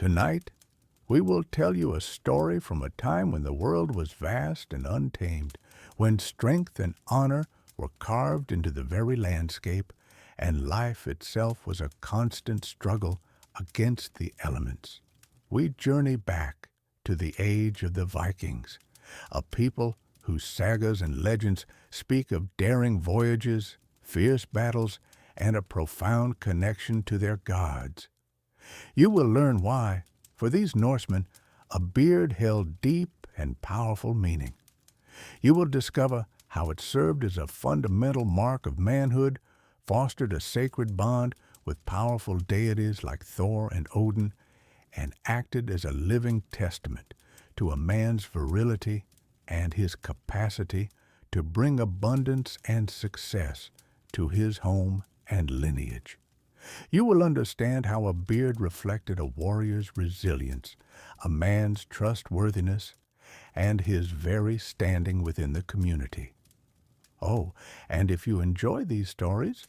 Tonight, we will tell you a story from a time when the world was vast and untamed, when strength and honor were carved into the very landscape, and life itself was a constant struggle against the elements. We journey back to the age of the Vikings, a people whose sagas and legends speak of daring voyages, fierce battles, and a profound connection to their gods. You will learn why, for these Norsemen, a beard held deep and powerful meaning. You will discover how it served as a fundamental mark of manhood, fostered a sacred bond with powerful deities like Thor and Odin, and acted as a living testament to a man's virility and his capacity to bring abundance and success to his home and lineage. You will understand how a beard reflected a warrior's resilience, a man's trustworthiness, and his very standing within the community. Oh, and if you enjoy these stories,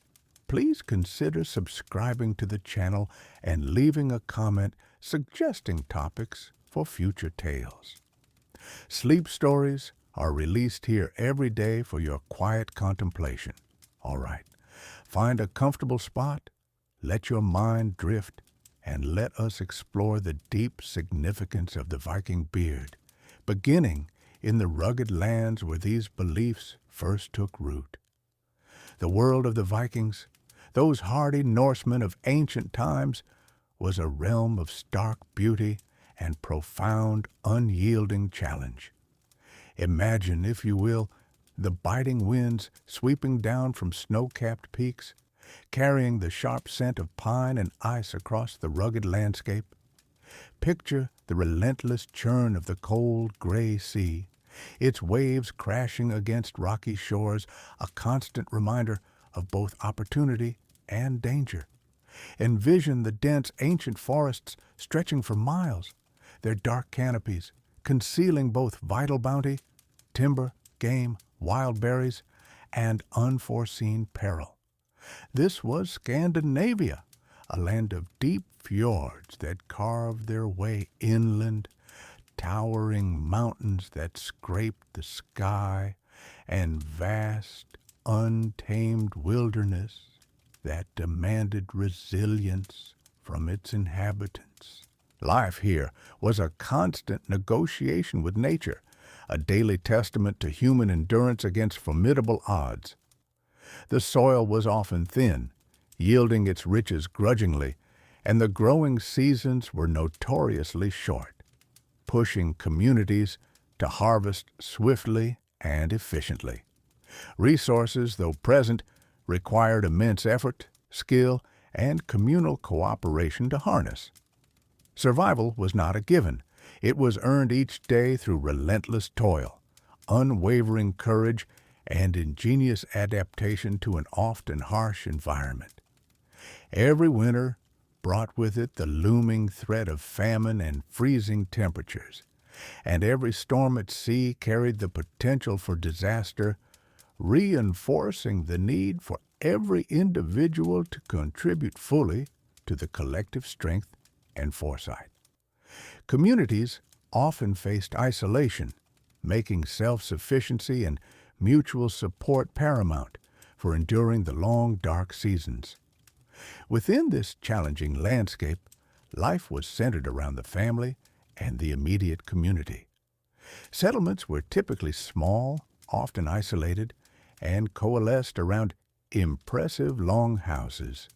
please consider subscribing to the channel and leaving a comment suggesting topics for future tales. Sleep stories are released here every day for your quiet contemplation. All right, find a comfortable spot, let your mind drift, and let us explore the deep significance of the Viking beard, beginning in the rugged lands where these beliefs first took root. The world of the Vikings, those hardy Norsemen of ancient times, was a realm of stark beauty and profound, unyielding challenge. Imagine, if you will, the biting winds sweeping down from snow-capped peaks, carrying the sharp scent of pine and ice across the rugged landscape. Picture the relentless churn of the cold, gray sea, its waves crashing against rocky shores, a constant reminder of both opportunity and danger. Envision the dense ancient forests stretching for miles, their dark canopies concealing both vital bounty, timber, game, wild berries, and unforeseen peril. This was Scandinavia, a land of deep fjords that carved their way inland, towering mountains that scraped the sky, and vast, untamed wilderness that demanded resilience from its inhabitants. Life here was a constant negotiation with nature, a daily testament to human endurance against formidable odds. The soil was often thin, yielding its riches grudgingly, and the growing seasons were notoriously short, pushing communities to harvest swiftly and efficiently. Resources, though present, required immense effort, skill, and communal cooperation to harness. Survival was not a given. It was earned each day through relentless toil, unwavering courage, and ingenious adaptation to an often harsh environment. Every winter brought with it the looming threat of famine and freezing temperatures, and every storm at sea carried the potential for disaster, reinforcing the need for every individual to contribute fully to the collective strength and foresight. Communities often faced isolation, making self-sufficiency and mutual support paramount for enduring the long, dark seasons. Within this challenging landscape, life was centered around the family and the immediate community. Settlements were typically small, often isolated, and coalesced around impressive long houses.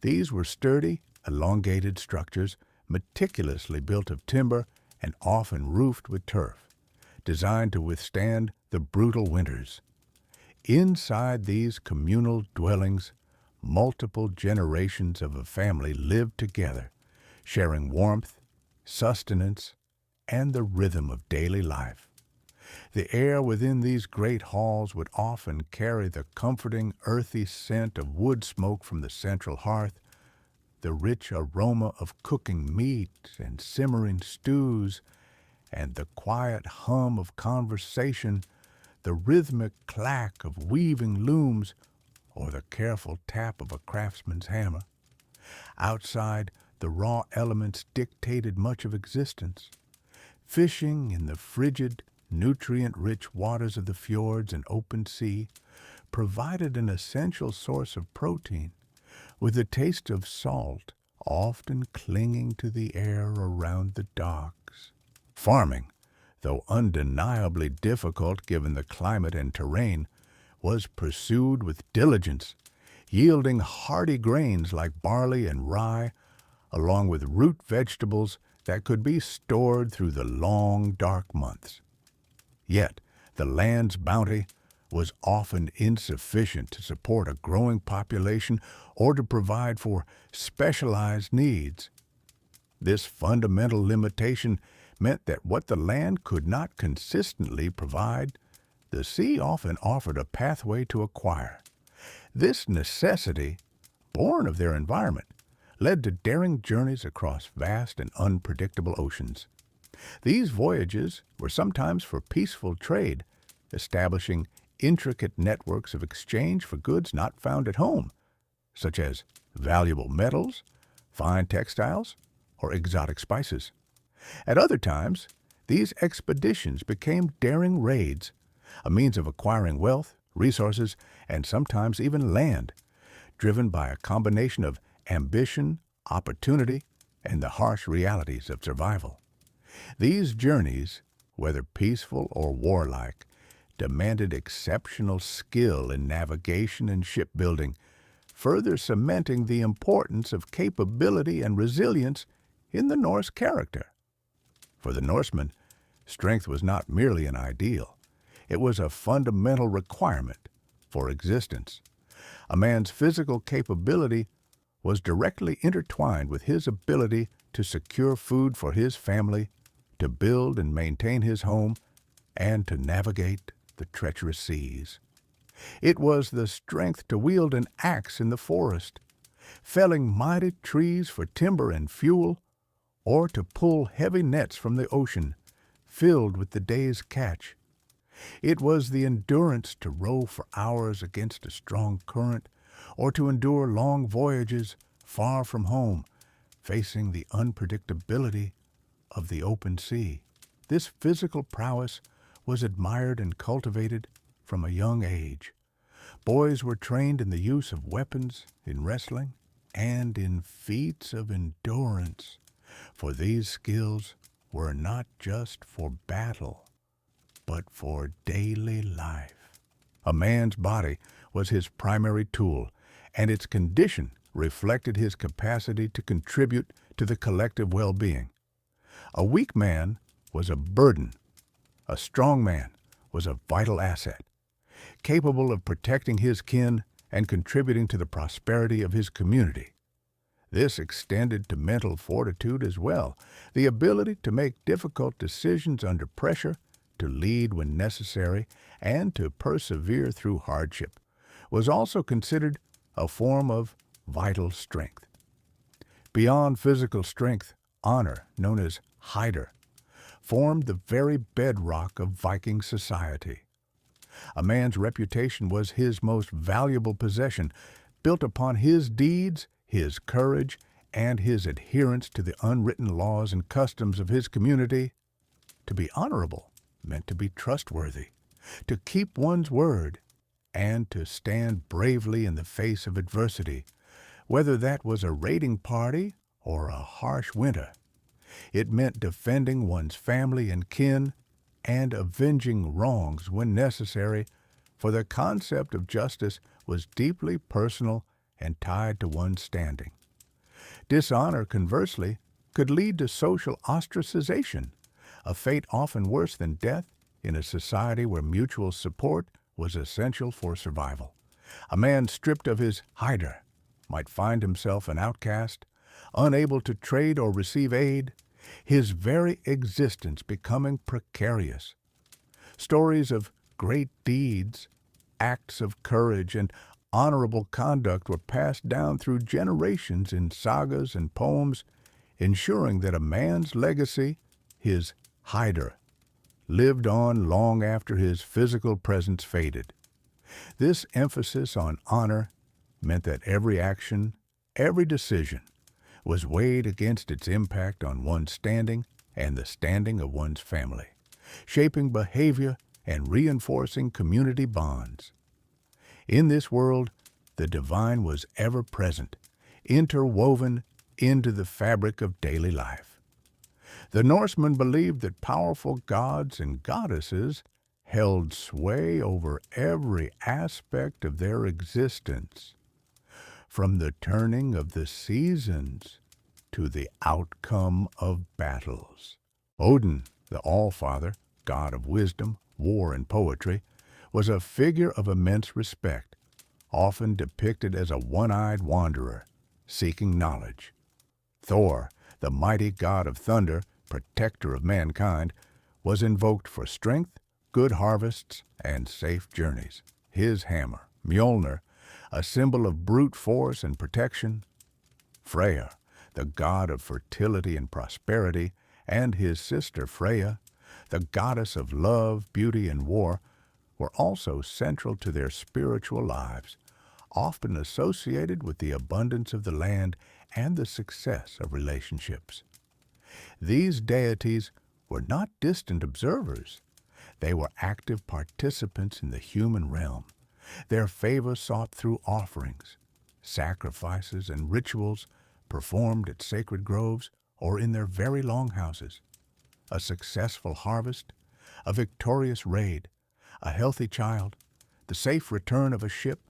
These were sturdy, elongated structures meticulously built of timber and often roofed with turf, designed to withstand the brutal winters. Inside these communal dwellings, multiple generations of a family lived together, sharing warmth, sustenance, and the rhythm of daily life. The air within these great halls would often carry the comforting, earthy scent of wood smoke from the central hearth, the rich aroma of cooking meat and simmering stews, and the quiet hum of conversation, the rhythmic clack of weaving looms, or the careful tap of a craftsman's hammer. Outside, the raw elements dictated much of existence. Fishing in the frigid, nutrient-rich waters of the fjords and open sea provided an essential source of protein, with the taste of salt often clinging to the air around the docks. Farming, though undeniably difficult given the climate and terrain, was pursued with diligence, yielding hardy grains like barley and rye, along with root vegetables that could be stored through the long, dark months. Yet, the land's bounty was often insufficient to support a growing population or to provide for specialized needs. This fundamental limitation meant that what the land could not consistently provide, the sea often offered a pathway to acquire. This necessity, born of their environment, led to daring journeys across vast and unpredictable oceans. These voyages were sometimes for peaceful trade, establishing intricate networks of exchange for goods not found at home, such as valuable metals, fine textiles, or exotic spices. At other times, these expeditions became daring raids, a means of acquiring wealth, resources, and sometimes even land, driven by a combination of ambition, opportunity, and the harsh realities of survival. These journeys, whether peaceful or warlike, demanded exceptional skill in navigation and shipbuilding, further cementing the importance of capability and resilience in the Norse character. For the Norsemen, strength was not merely an ideal. It was a fundamental requirement for existence. A man's physical capability was directly intertwined with his ability to secure food for his family, to build and maintain his home, and to navigate the treacherous seas. It was the strength to wield an axe in the forest, felling mighty trees for timber and fuel, or to pull heavy nets from the ocean, filled with the day's catch. It was the endurance to row for hours against a strong current, or to endure long voyages far from home, facing the unpredictability of the open sea. This physical prowess was admired and cultivated from a young age. Boys were trained in the use of weapons, in wrestling, and in feats of endurance, for these skills were not just for battle, but for daily life. A man's body was his primary tool, and its condition reflected his capacity to contribute to the collective well-being. A weak man was a burden. A strong man was a vital asset, capable of protecting his kin and contributing to the prosperity of his community. This extended to mental fortitude as well, the ability to make difficult decisions under pressure, to lead when necessary, and to persevere through hardship, was also considered a form of vital strength. Beyond physical strength, honor, known as heider, formed the very bedrock of Viking society. A man's reputation was his most valuable possession, built upon his deeds, his courage, and his adherence to the unwritten laws and customs of his community. To be honorable meant to be trustworthy, to keep one's word, and to stand bravely in the face of adversity, whether that was a raiding party or a harsh winter. It meant defending one's family and kin and avenging wrongs when necessary, for the concept of justice was deeply personal and tied to one's standing. Dishonor, conversely, could lead to social ostracization, a fate often worse than death in a society where mutual support was essential for survival. A man stripped of his heider might find himself an outcast, unable to trade or receive aid, his very existence becoming precarious. Stories of great deeds, acts of courage, and honorable conduct were passed down through generations in sagas and poems, ensuring that a man's legacy, his heider, lived on long after his physical presence faded. This emphasis on honor meant that every action, every decision, was weighed against its impact on one's standing and the standing of one's family, shaping behavior and reinforcing community bonds. In this world, the divine was ever present, interwoven into the fabric of daily life. The Norsemen believed that powerful gods and goddesses held sway over every aspect of their existence, from the turning of the seasons to the outcome of battles. Odin, the All-Father, god of wisdom, war, and poetry, was a figure of immense respect, often depicted as a one-eyed wanderer seeking knowledge. Thor, the mighty god of thunder, protector of mankind, was invoked for strength, good harvests, and safe journeys. His hammer, Mjolnir, a symbol of brute force and protection. Freya, the god of fertility and prosperity, and his sister Freya, the goddess of love, beauty, and war, were also central to their spiritual lives, often associated with the abundance of the land and the success of relationships. These deities were not distant observers. They were active participants in the human realm, their favor sought through offerings, sacrifices, and rituals performed at sacred groves or in their very longhouses. A successful harvest, a victorious raid, a healthy child, the safe return of a ship,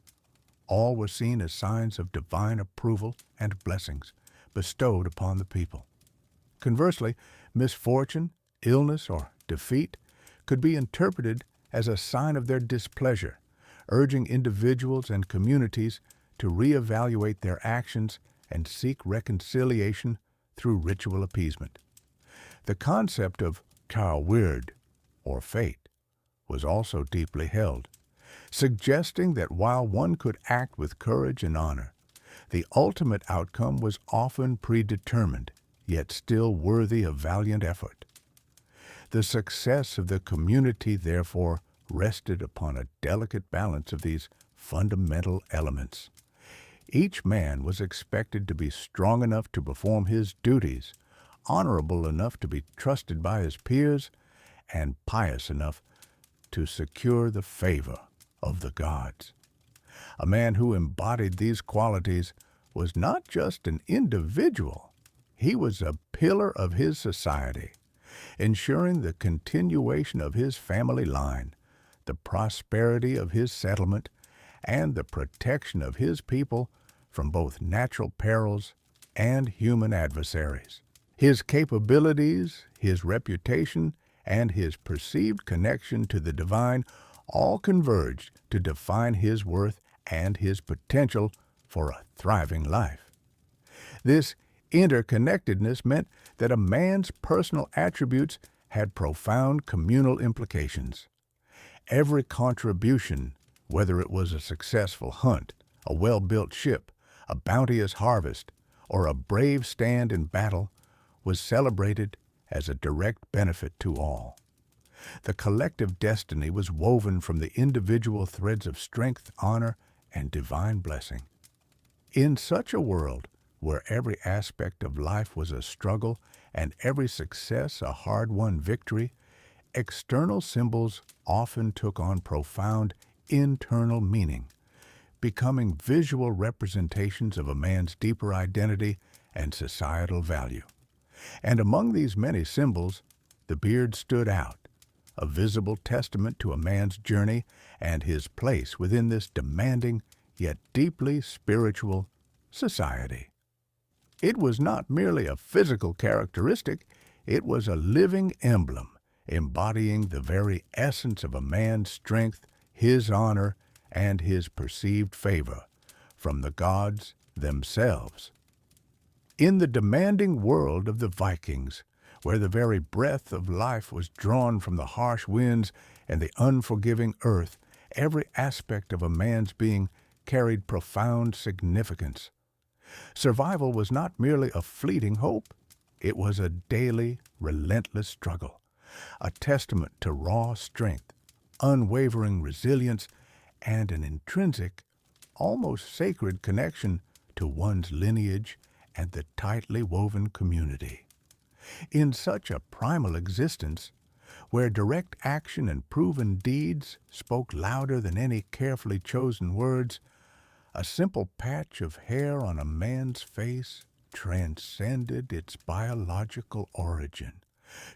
all were seen as signs of divine approval and blessings bestowed upon the people. Conversely, misfortune, illness, or defeat could be interpreted as a sign of their displeasure, urging individuals and communities to reevaluate their actions and seek reconciliation through ritual appeasement. The concept of kærwyrd, or fate, was also deeply held, suggesting that while one could act with courage and honor, the ultimate outcome was often predetermined, yet still worthy of valiant effort. The success of the community, therefore, rested upon a delicate balance of these fundamental elements. Each man was expected to be strong enough to perform his duties, honorable enough to be trusted by his peers, and pious enough to secure the favor of the gods. A man who embodied these qualities was not just an individual, he was a pillar of his society, ensuring the continuation of his family line, the prosperity of his settlement, and the protection of his people from both natural perils and human adversaries. His capabilities, his reputation, and his perceived connection to the divine all converged to define his worth and his potential for a thriving life. This interconnectedness meant that a man's personal attributes had profound communal implications. Every contribution, whether it was a successful hunt, a well-built ship, a bounteous harvest, or a brave stand in battle, was celebrated as a direct benefit to all. The collective destiny was woven from the individual threads of strength, honor, and divine blessing. In such a world, where every aspect of life was a struggle and every success a hard-won victory, external symbols often took on profound internal meaning, becoming visual representations of a man's deeper identity and societal value. And among these many symbols, the beard stood out, a visible testament to a man's journey and his place within this demanding yet deeply spiritual society. It was not merely a physical characteristic, it was a living emblem, embodying the very essence of a man's strength, his honor, and his perceived favor from the gods themselves. In the demanding world of the Vikings, where the very breath of life was drawn from the harsh winds and the unforgiving earth, every aspect of a man's being carried profound significance. Survival was not merely a fleeting hope, it was a daily, relentless struggle, a testament to raw strength, unwavering resilience, and an intrinsic, almost sacred connection to one's lineage and the tightly woven community. In such a primal existence, where direct action and proven deeds spoke louder than any carefully chosen words, a simple patch of hair on a man's face transcended its biological origin,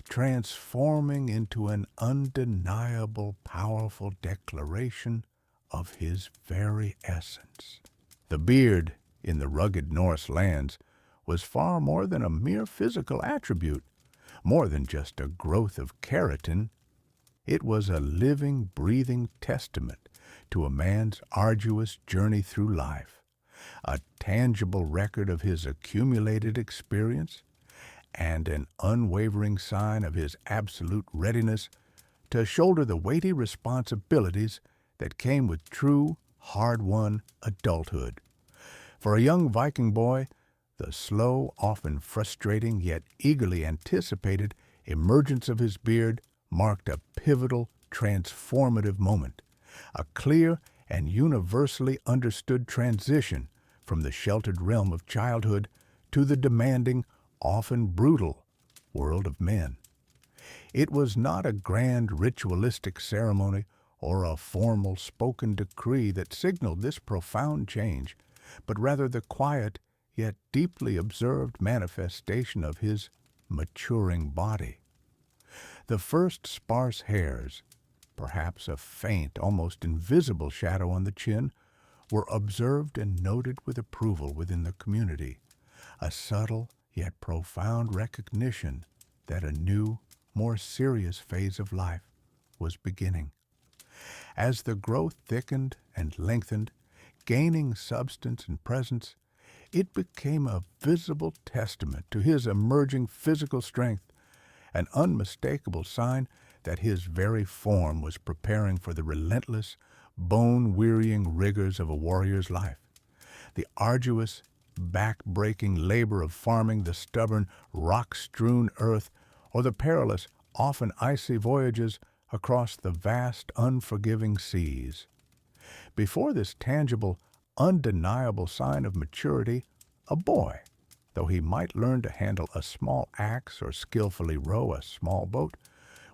transforming into an undeniable, powerful declaration of his very essence. The beard in the rugged Norse lands was far more than a mere physical attribute, more than just a growth of keratin. It was a living, breathing testament to a man's arduous journey through life, a tangible record of his accumulated experience, and an unwavering sign of his absolute readiness to shoulder the weighty responsibilities that came with true, hard-won adulthood. For a young Viking boy, the slow, often frustrating, yet eagerly anticipated emergence of his beard marked a pivotal, transformative moment, a clear and universally understood transition from the sheltered realm of childhood to the demanding, often brutal, world of men. It was not a grand ritualistic ceremony or a formal spoken decree that signaled this profound change, but rather the quiet yet deeply observed manifestation of his maturing body. The first sparse hairs, perhaps a faint, almost invisible shadow on the chin, were observed and noted with approval within the community, a subtle yet profound recognition that a new, more serious phase of life was beginning. As the growth thickened and lengthened, gaining substance and presence, it became a visible testament to his emerging physical strength, an unmistakable sign that his very form was preparing for the relentless, bone-wearying rigors of a warrior's life. The arduous, back-breaking labor of farming the stubborn, rock-strewn earth, or the perilous, often icy voyages across the vast, unforgiving seas. Before this tangible, undeniable sign of maturity, a boy, though he might learn to handle a small axe or skillfully row a small boat,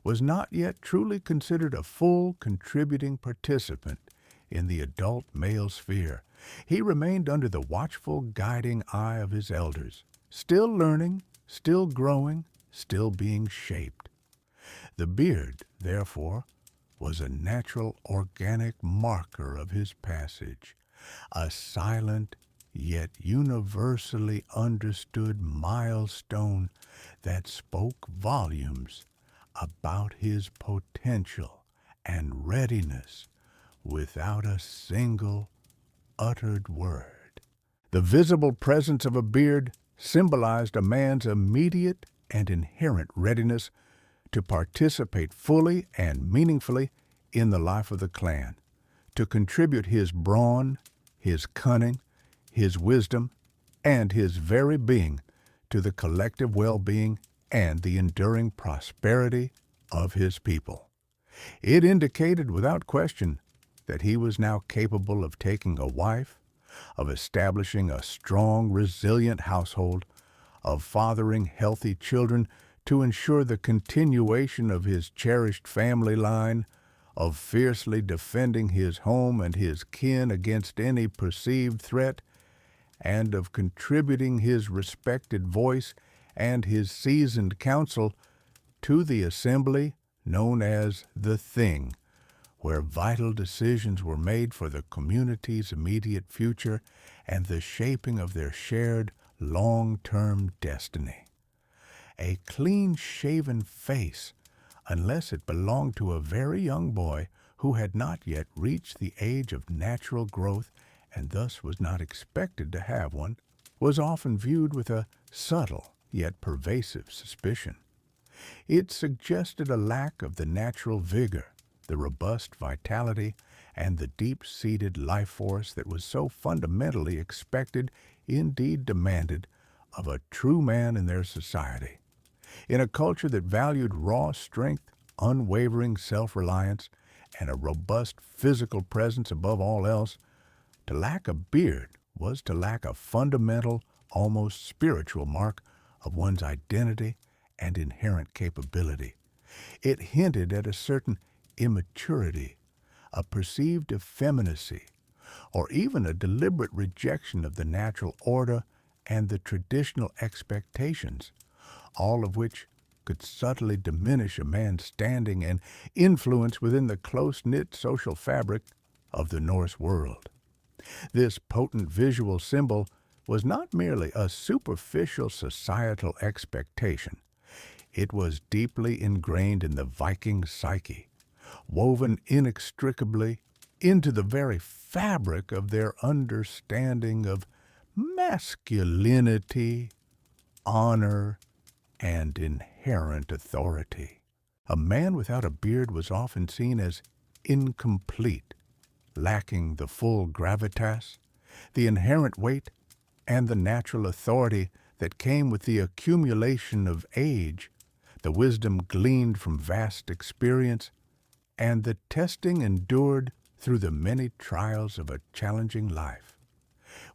was not yet truly considered a full contributing participant in the adult male sphere. He remained under the watchful, guiding eye of his elders, still learning, still growing, still being shaped. The beard, therefore, was a natural, organic marker of his passage, a silent, yet universally understood milestone that spoke volumes about his potential and readiness without a single uttered word. The visible presence of a beard symbolized a man's immediate and inherent readiness to participate fully and meaningfully in the life of the clan, to contribute his brawn, his cunning, his wisdom, and his very being to the collective well-being and the enduring prosperity of his people. It indicated without question that he was now capable of taking a wife, of establishing a strong, resilient household, of fathering healthy children to ensure the continuation of his cherished family line, of fiercely defending his home and his kin against any perceived threat, and of contributing his respected voice and his seasoned counsel to the assembly known as the Thing, where vital decisions were made for the community's immediate future and the shaping of their shared long-term destiny. A clean-shaven face, unless it belonged to a very young boy who had not yet reached the age of natural growth and thus was not expected to have one, was often viewed with a subtle yet pervasive suspicion. It suggested a lack of the natural vigor, the robust vitality, and the deep-seated life force that was so fundamentally expected, indeed demanded, of a true man in their society. In a culture that valued raw strength, unwavering self-reliance, and a robust physical presence above all else, to lack a beard was to lack a fundamental, almost spiritual mark of one's identity and inherent capability. It hinted at a certain immaturity, a perceived effeminacy, or even a deliberate rejection of the natural order and the traditional expectations, all of which could subtly diminish a man's standing and influence within the close-knit social fabric of the Norse world. This potent visual symbol was not merely a superficial societal expectation. It was deeply ingrained in the Viking psyche, woven inextricably into the very fabric of their understanding of masculinity, honor, and inherent authority. A man without a beard was often seen as incomplete, lacking the full gravitas, the inherent weight, and the natural authority that came with the accumulation of age, the wisdom gleaned from vast experience, and the testing endured through the many trials of a challenging life.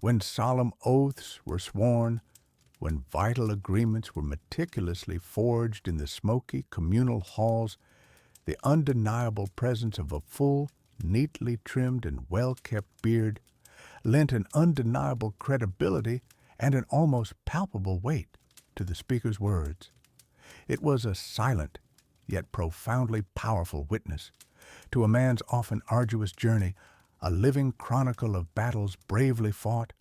When solemn oaths were sworn, when vital agreements were meticulously forged in the smoky communal halls, the undeniable presence of a full, neatly trimmed and well-kept beard lent an undeniable credibility and an almost palpable weight to the speaker's words. It was a silent, yet profoundly powerful witness to a man's often arduous journey, a living chronicle of battles bravely fought,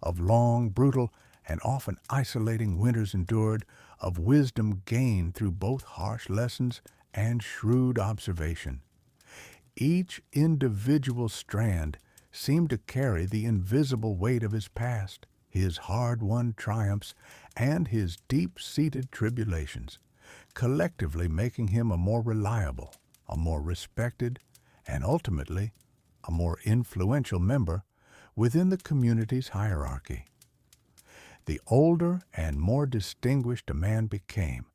of long, brutal, and often isolating winters endured, of wisdom gained through both harsh lessons and shrewd observation. Each individual strand seemed to carry the invisible weight of his past, his hard-won triumphs, and his deep-seated tribulations, collectively making him a more reliable, a more respected, and ultimately a more influential member within the community's hierarchy. The older and more distinguished a man became,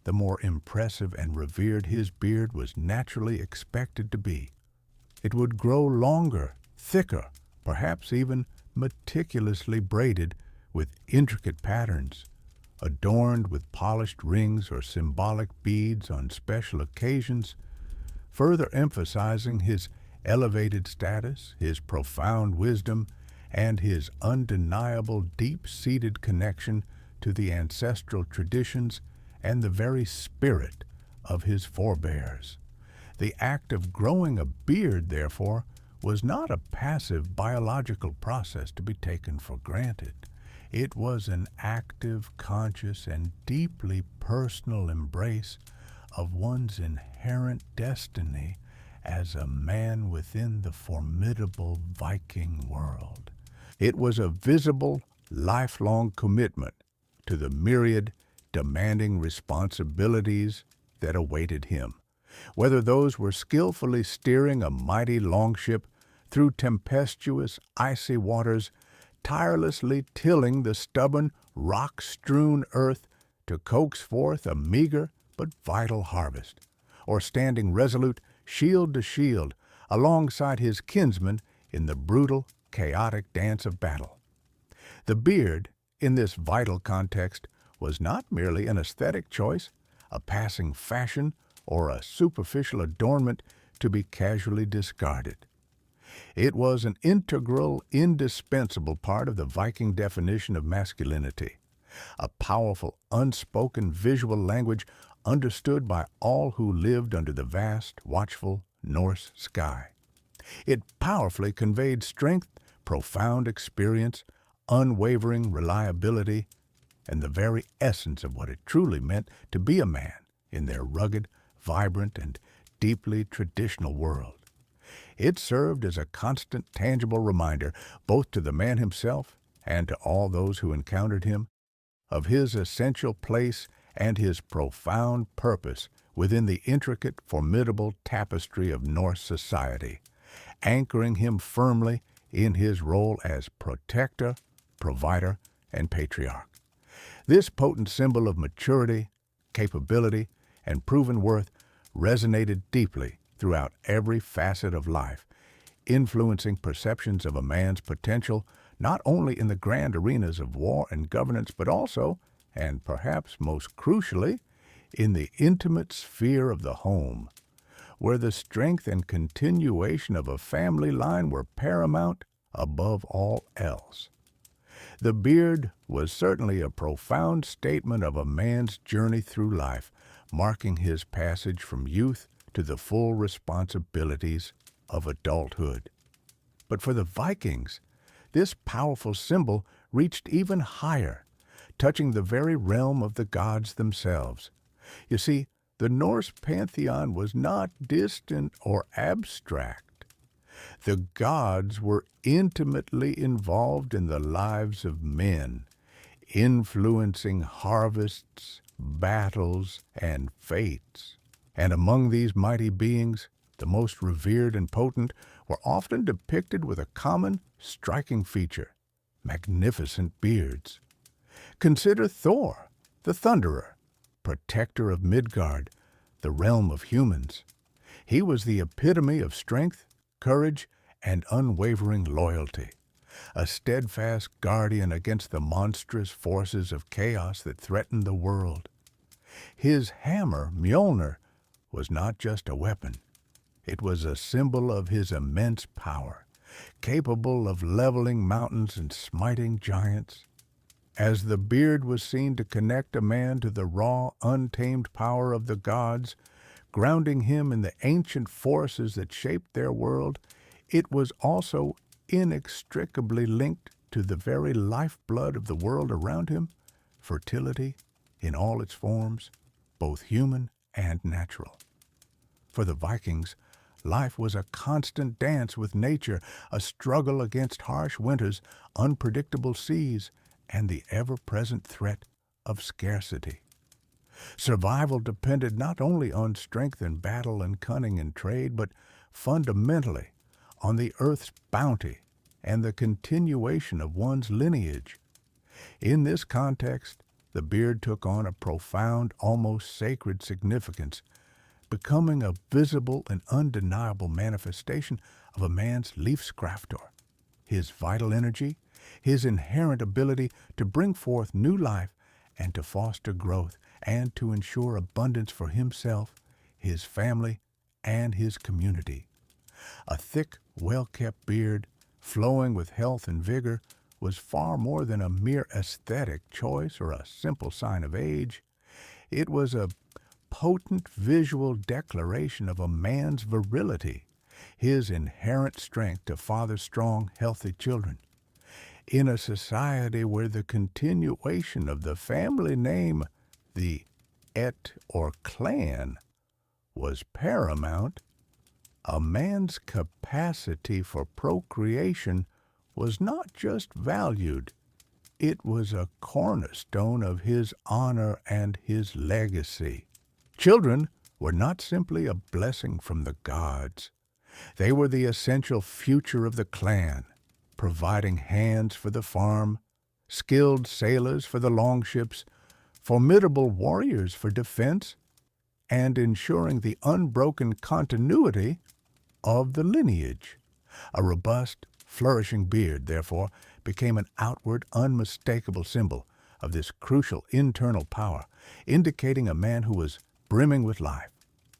the more impressive and revered his beard was naturally expected to be. It would grow longer, thicker, perhaps even meticulously braided with intricate patterns, adorned with polished rings or symbolic beads on special occasions, further emphasizing his elevated status, his profound wisdom, and his undeniable deep-seated connection to the ancestral traditions and the very spirit of his forebears. The act of growing a beard, therefore, was not a passive biological process to be taken for granted. It was an active, conscious, and deeply personal embrace of one's inherent destiny as a man within the formidable Viking world. It was a visible, lifelong commitment to the myriad demanding responsibilities that awaited him, whether those were skillfully steering a mighty longship through tempestuous, icy waters, tirelessly tilling the stubborn, rock-strewn earth to coax forth a meager but vital harvest, or standing resolute, shield to shield, alongside his kinsmen in the brutal, chaotic dance of battle. The beard, in this vital context, was not merely an aesthetic choice, a passing fashion, or a superficial adornment to be casually discarded. It was an integral, indispensable part of the Viking definition of masculinity, a powerful, unspoken visual language understood by all who lived under the vast, watchful Norse sky. It powerfully conveyed strength, profound experience, unwavering reliability, and the very essence of what it truly meant to be a man in their rugged, vibrant, and deeply traditional world. It served as a constant, tangible reminder, both to the man himself and to all those who encountered him, of his essential place and his profound purpose within the intricate, formidable tapestry of Norse society, anchoring him firmly in his role as protector, provider, and patriarch. This potent symbol of maturity, capability, and proven worth resonated deeply throughout every facet of life, influencing perceptions of a man's potential not only in the grand arenas of war and governance, but also, and perhaps most crucially, in the intimate sphere of the home, where the strength and continuation of a family line were paramount above all else. The beard was certainly a profound statement of a man's journey through life, marking his passage from youth to the full responsibilities of adulthood. But for the Vikings, this powerful symbol reached even higher, touching the very realm of the gods themselves. You see, the Norse pantheon was not distant or abstract. The gods were intimately involved in the lives of men, influencing harvests, battles, and fates. And among these mighty beings, the most revered and potent were often depicted with a common, striking feature: magnificent beards. Consider Thor, the Thunderer, protector of Midgard, the realm of humans. He was the epitome of strength, courage, and unwavering loyalty, a steadfast guardian against the monstrous forces of chaos that threatened the world. His hammer, Mjolnir, was not just a weapon. It was a symbol of his immense power, capable of leveling mountains and smiting giants. As the beard was seen to connect a man to the raw, untamed power of the gods, grounding him in the ancient forces that shaped their world, it was also inextricably linked to the very lifeblood of the world around him, fertility in all its forms, both human and natural. For the Vikings, life was a constant dance with nature, a struggle against harsh winters, unpredictable seas, and the ever-present threat of scarcity. Survival depended not only on strength in battle and cunning in trade, but fundamentally on the earth's bounty and the continuation of one's lineage. In this context, the beard took on a profound, almost sacred significance, becoming a visible and undeniable manifestation of a man's livskraftor, his vital energy, his inherent ability to bring forth new life and to foster growth and to ensure abundance for himself, his family, and his community. A thick, well-kept beard, flowing with health and vigor, was far more than a mere aesthetic choice or a simple sign of age. It was a potent visual declaration of a man's virility, his inherent strength to father strong, healthy children. In a society where the continuation of the family name, the et or clan, was paramount, a man's capacity for procreation was not just valued, it was a cornerstone of his honor and his legacy. Children were not simply a blessing from the gods. They were the essential future of the clan, providing hands for the farm, skilled sailors for the longships, formidable warriors for defense, and ensuring the unbroken continuity of the lineage. A robust, flourishing beard, therefore, became an outward, unmistakable symbol of this crucial internal power, indicating a man who was brimming with life,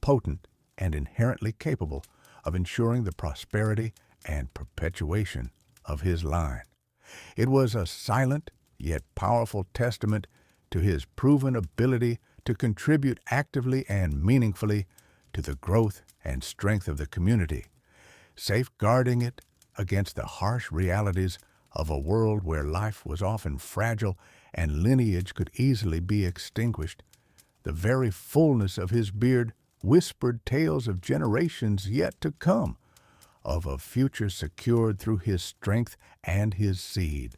potent and inherently capable of ensuring the prosperity and perpetuation of his line. It was a silent yet powerful testament to his proven ability to contribute actively and meaningfully to the growth and strength of the community, safeguarding it against the harsh realities of a world where life was often fragile and lineage could easily be extinguished. The very fullness of his beard whispered tales of generations yet to come, of a future secured through his strength and his seed.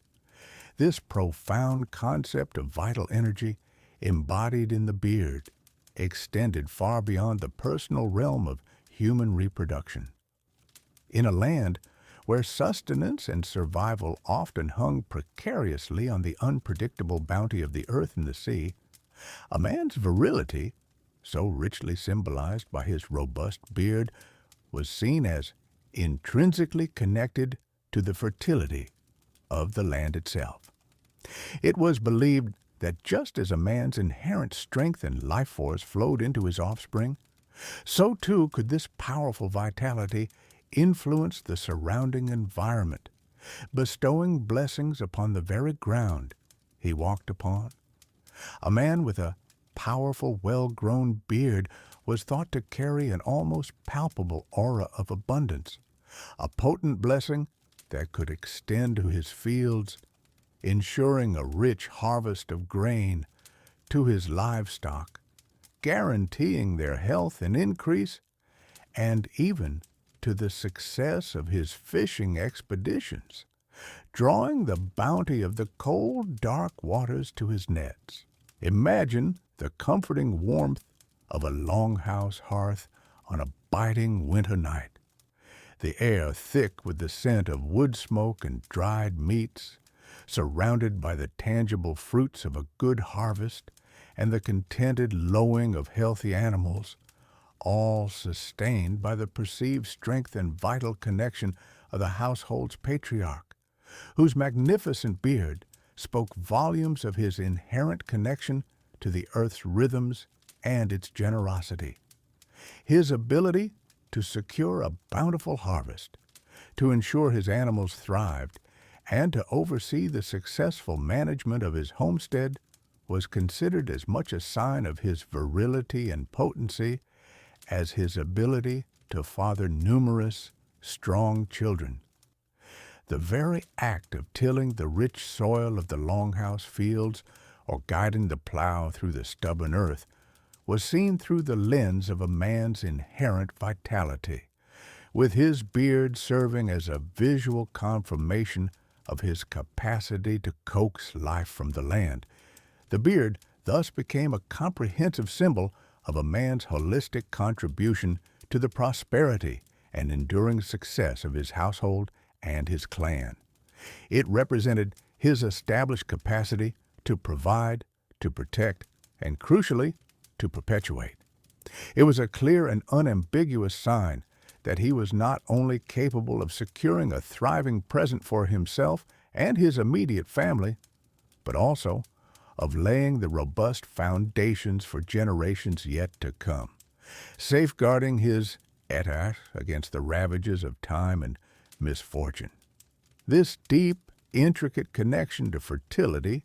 This profound concept of vital energy, embodied in the beard, extended far beyond the personal realm of human reproduction. In a land where sustenance and survival often hung precariously on the unpredictable bounty of the earth and the sea, a man's virility, so richly symbolized by his robust beard, was seen as intrinsically connected to the fertility of the land itself. It was believed that just as a man's inherent strength and life force flowed into his offspring, so too could this powerful vitality influence the surrounding environment, bestowing blessings upon the very ground he walked upon. A man with a powerful, well-grown beard was thought to carry an almost palpable aura of abundance, a potent blessing that could extend to his fields, ensuring a rich harvest of grain to his livestock, guaranteeing their health and increase, and even to the success of his fishing expeditions, drawing the bounty of the cold, dark waters to his nets. Imagine the comforting warmth of a longhouse hearth on a biting winter night, the air thick with the scent of wood smoke and dried meats, surrounded by the tangible fruits of a good harvest and the contented lowing of healthy animals, all sustained by the perceived strength and vital connection of the household's patriarch, whose magnificent beard spoke volumes of his inherent connection to the earth's rhythms and its generosity. His ability to secure a bountiful harvest, to ensure his animals thrived, and to oversee the successful management of his homestead was considered as much a sign of his virility and potency as his ability to father numerous, strong children. The very act of tilling the rich soil of the longhouse fields or guiding the plow through the stubborn earth was seen through the lens of a man's inherent vitality, with his beard serving as a visual confirmation of his capacity to coax life from the land. The beard thus became a comprehensive symbol of a man's holistic contribution to the prosperity and enduring success of his household and his clan. It represented his established capacity to provide, to protect, and crucially, to perpetuate. It was a clear and unambiguous sign that he was not only capable of securing a thriving present for himself and his immediate family, but also of laying the robust foundations for generations yet to come, safeguarding his etas against the ravages of time and misfortune. This deep, intricate connection to fertility,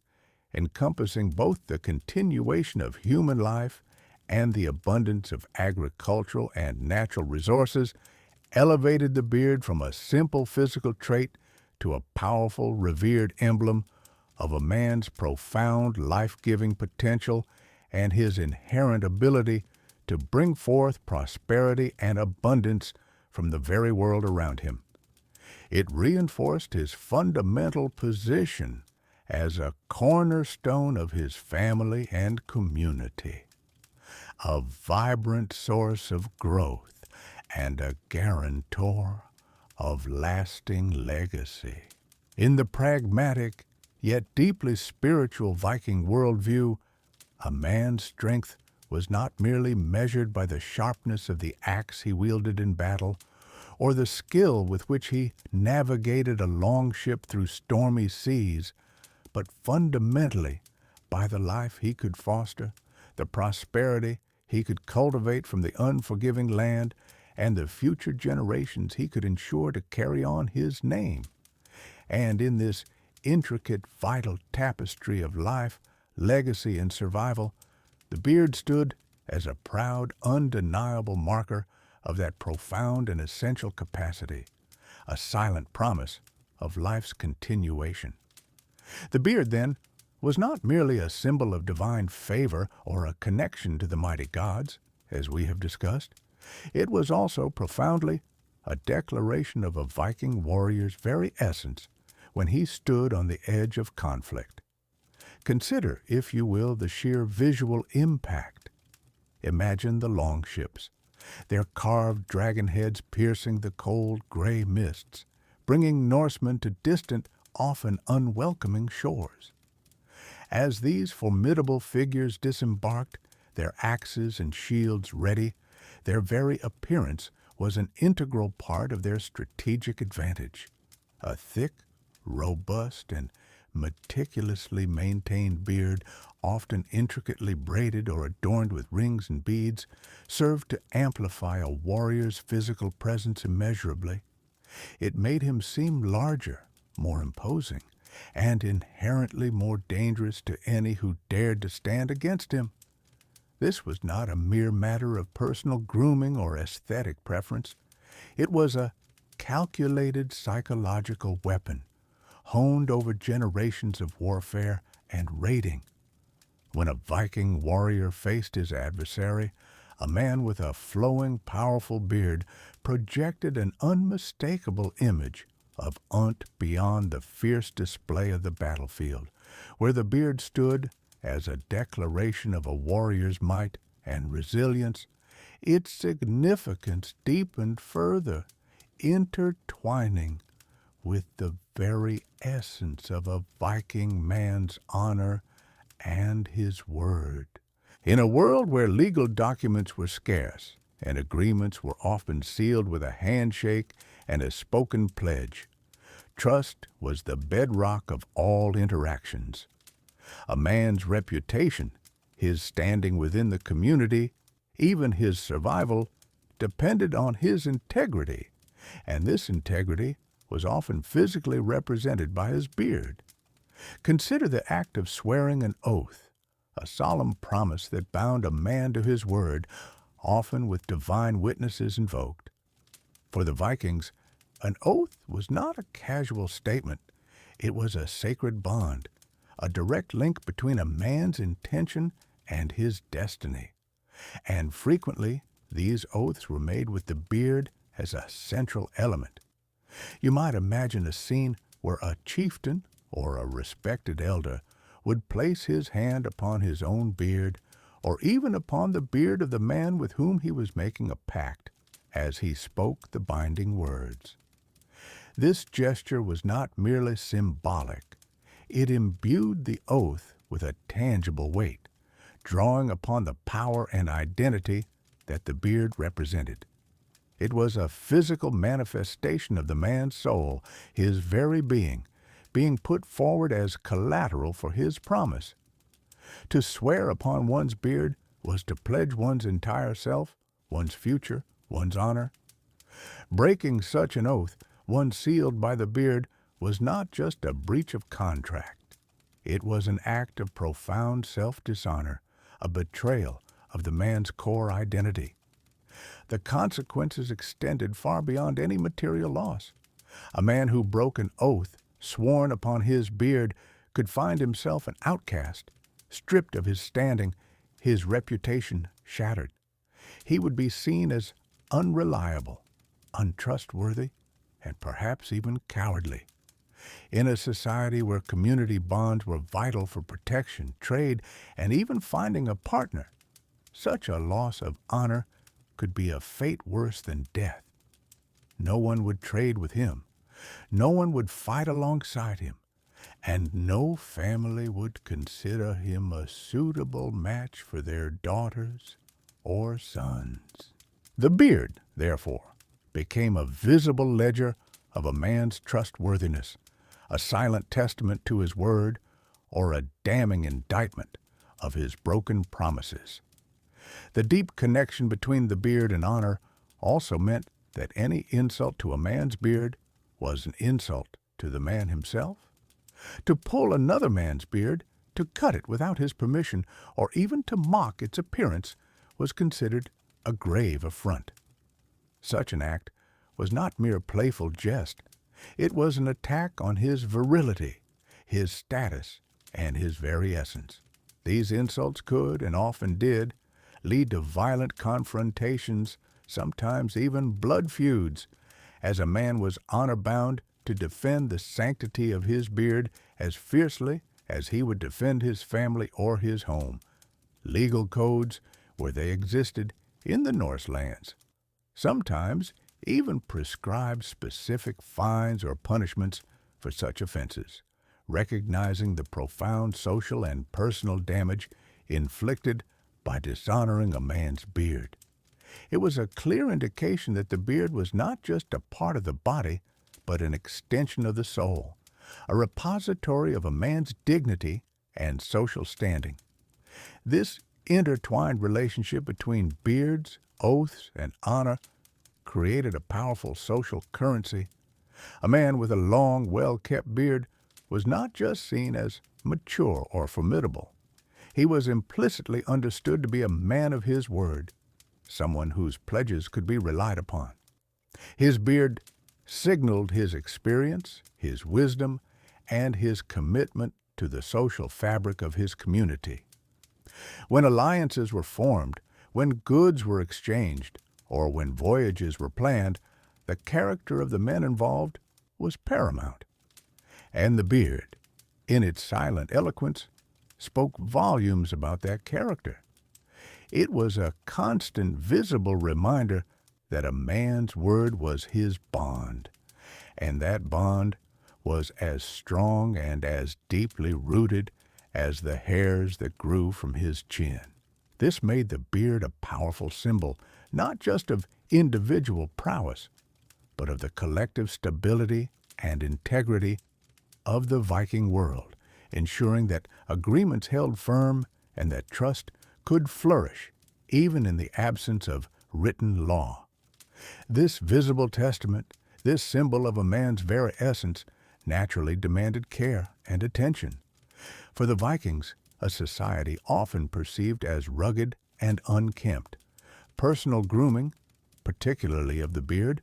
encompassing both the continuation of human life and the abundance of agricultural and natural resources, elevated the beard from a simple physical trait to a powerful, revered emblem of a man's profound life-giving potential and his inherent ability to bring forth prosperity and abundance from the very world around him. It reinforced his fundamental position as a cornerstone of his family and community, a vibrant source of growth and a guarantor of lasting legacy. In the pragmatic yet deeply spiritual Viking worldview, a man's strength was not merely measured by the sharpness of the axe he wielded in battle, or the skill with which he navigated a longship through stormy seas, but fundamentally by the life he could foster, the prosperity he could cultivate from the unforgiving land, and the future generations he could ensure to carry on his name. And in this intricate, vital tapestry of life, legacy, and survival, the beard stood as a proud, undeniable marker of that profound and essential capacity, a silent promise of life's continuation. The beard, then, was not merely a symbol of divine favor or a connection to the mighty gods, as we have discussed. It was also profoundly a declaration of a Viking warrior's very essence when he stood on the edge of conflict. Consider, if you will, the sheer visual impact. Imagine the longships, their carved dragon heads piercing the cold gray mists, bringing Norsemen to distant, often unwelcoming shores. As these formidable figures disembarked, their axes and shields ready, their very appearance was an integral part of their strategic advantage. A thick, robust and meticulously maintained beard, often intricately braided or adorned with rings and beads, served to amplify a warrior's physical presence immeasurably. It made him seem larger, more imposing, and inherently more dangerous to any who dared to stand against him. This was not a mere matter of personal grooming or aesthetic preference. It was a calculated psychological weapon, honed over generations of warfare and raiding. When a Viking warrior faced his adversary, a man with a flowing, powerful beard projected an unmistakable image of Unt beyond the fierce display of the battlefield, where the beard stood as a declaration of a warrior's might and resilience. Its significance deepened further, intertwining with the very essence of a Viking man's honor and his word. In a world where legal documents were scarce and agreements were often sealed with a handshake and a spoken pledge, trust was the bedrock of all interactions. A man's reputation, his standing within the community, even his survival, depended on his integrity, and this integrity was often physically represented by his beard. Consider the act of swearing an oath, a solemn promise that bound a man to his word, often with divine witnesses invoked. For the Vikings, an oath was not a casual statement. It was a sacred bond, a direct link between a man's intention and his destiny. And frequently, these oaths were made with the beard as a central element. You might imagine a scene where a chieftain or a respected elder would place his hand upon his own beard, or even upon the beard of the man with whom he was making a pact, as he spoke the binding words. This gesture was not merely symbolic. It imbued the oath with a tangible weight, drawing upon the power and identity that the beard represented. It was a physical manifestation of the man's soul, his very being put forward as collateral for his promise. To swear upon one's beard was to pledge one's entire self, one's future, one's honor. Breaking such an oath, one sealed by the beard, was not just a breach of contract. It was an act of profound self-dishonor, a betrayal of the man's core identity. The consequences extended far beyond any material loss. A man who broke an oath sworn upon his beard could find himself an outcast, stripped of his standing, his reputation shattered. He would be seen as unreliable, untrustworthy, and perhaps even cowardly. In a society where community bonds were vital for protection, trade, and even finding a partner, such a loss of honor could be a fate worse than death. No one would trade with him. No one would fight alongside him, and no family would consider him a suitable match for their daughters or sons. The beard, therefore, became a visible ledger of a man's trustworthiness, a silent testament to his word, or a damning indictment of his broken promises. The deep connection between the beard and honor also meant that any insult to a man's beard was an insult to the man himself. To pull another man's beard, to cut it without his permission, or even to mock its appearance, was considered a grave affront. Such an act was not mere playful jest. It was an attack on his virility, his status, and his very essence. These insults could, and often did, lead to violent confrontations, sometimes even blood feuds, as a man was honor-bound to defend the sanctity of his beard as fiercely as he would defend his family or his home. Legal codes, where they existed in the Norse lands, sometimes even prescribed specific fines or punishments for such offenses, recognizing the profound social and personal damage inflicted by dishonoring a man's beard. It was a clear indication that the beard was not just a part of the body, but an extension of the soul, a repository of a man's dignity and social standing. This intertwined relationship between beards, oaths, and honor created a powerful social currency. A man with a long, well-kept beard was not just seen as mature or formidable. He was implicitly understood to be a man of his word, someone whose pledges could be relied upon. His beard signaled his experience, his wisdom, and his commitment to the social fabric of his community. When alliances were formed, when goods were exchanged, or when voyages were planned, the character of the men involved was paramount. And the beard, in its silent eloquence, spoke volumes about that character. It was a constant, visible reminder that a man's word was his bond, and that bond was as strong and as deeply rooted as the hairs that grew from his chin. This made the beard a powerful symbol, not just of individual prowess, but of the collective stability and integrity of the Viking world, ensuring that agreements held firm and that trust could flourish even in the absence of written law. This visible testament, this symbol of a man's very essence, naturally demanded care and attention. For the Vikings, a society often perceived as rugged and unkempt, personal grooming, particularly of the beard,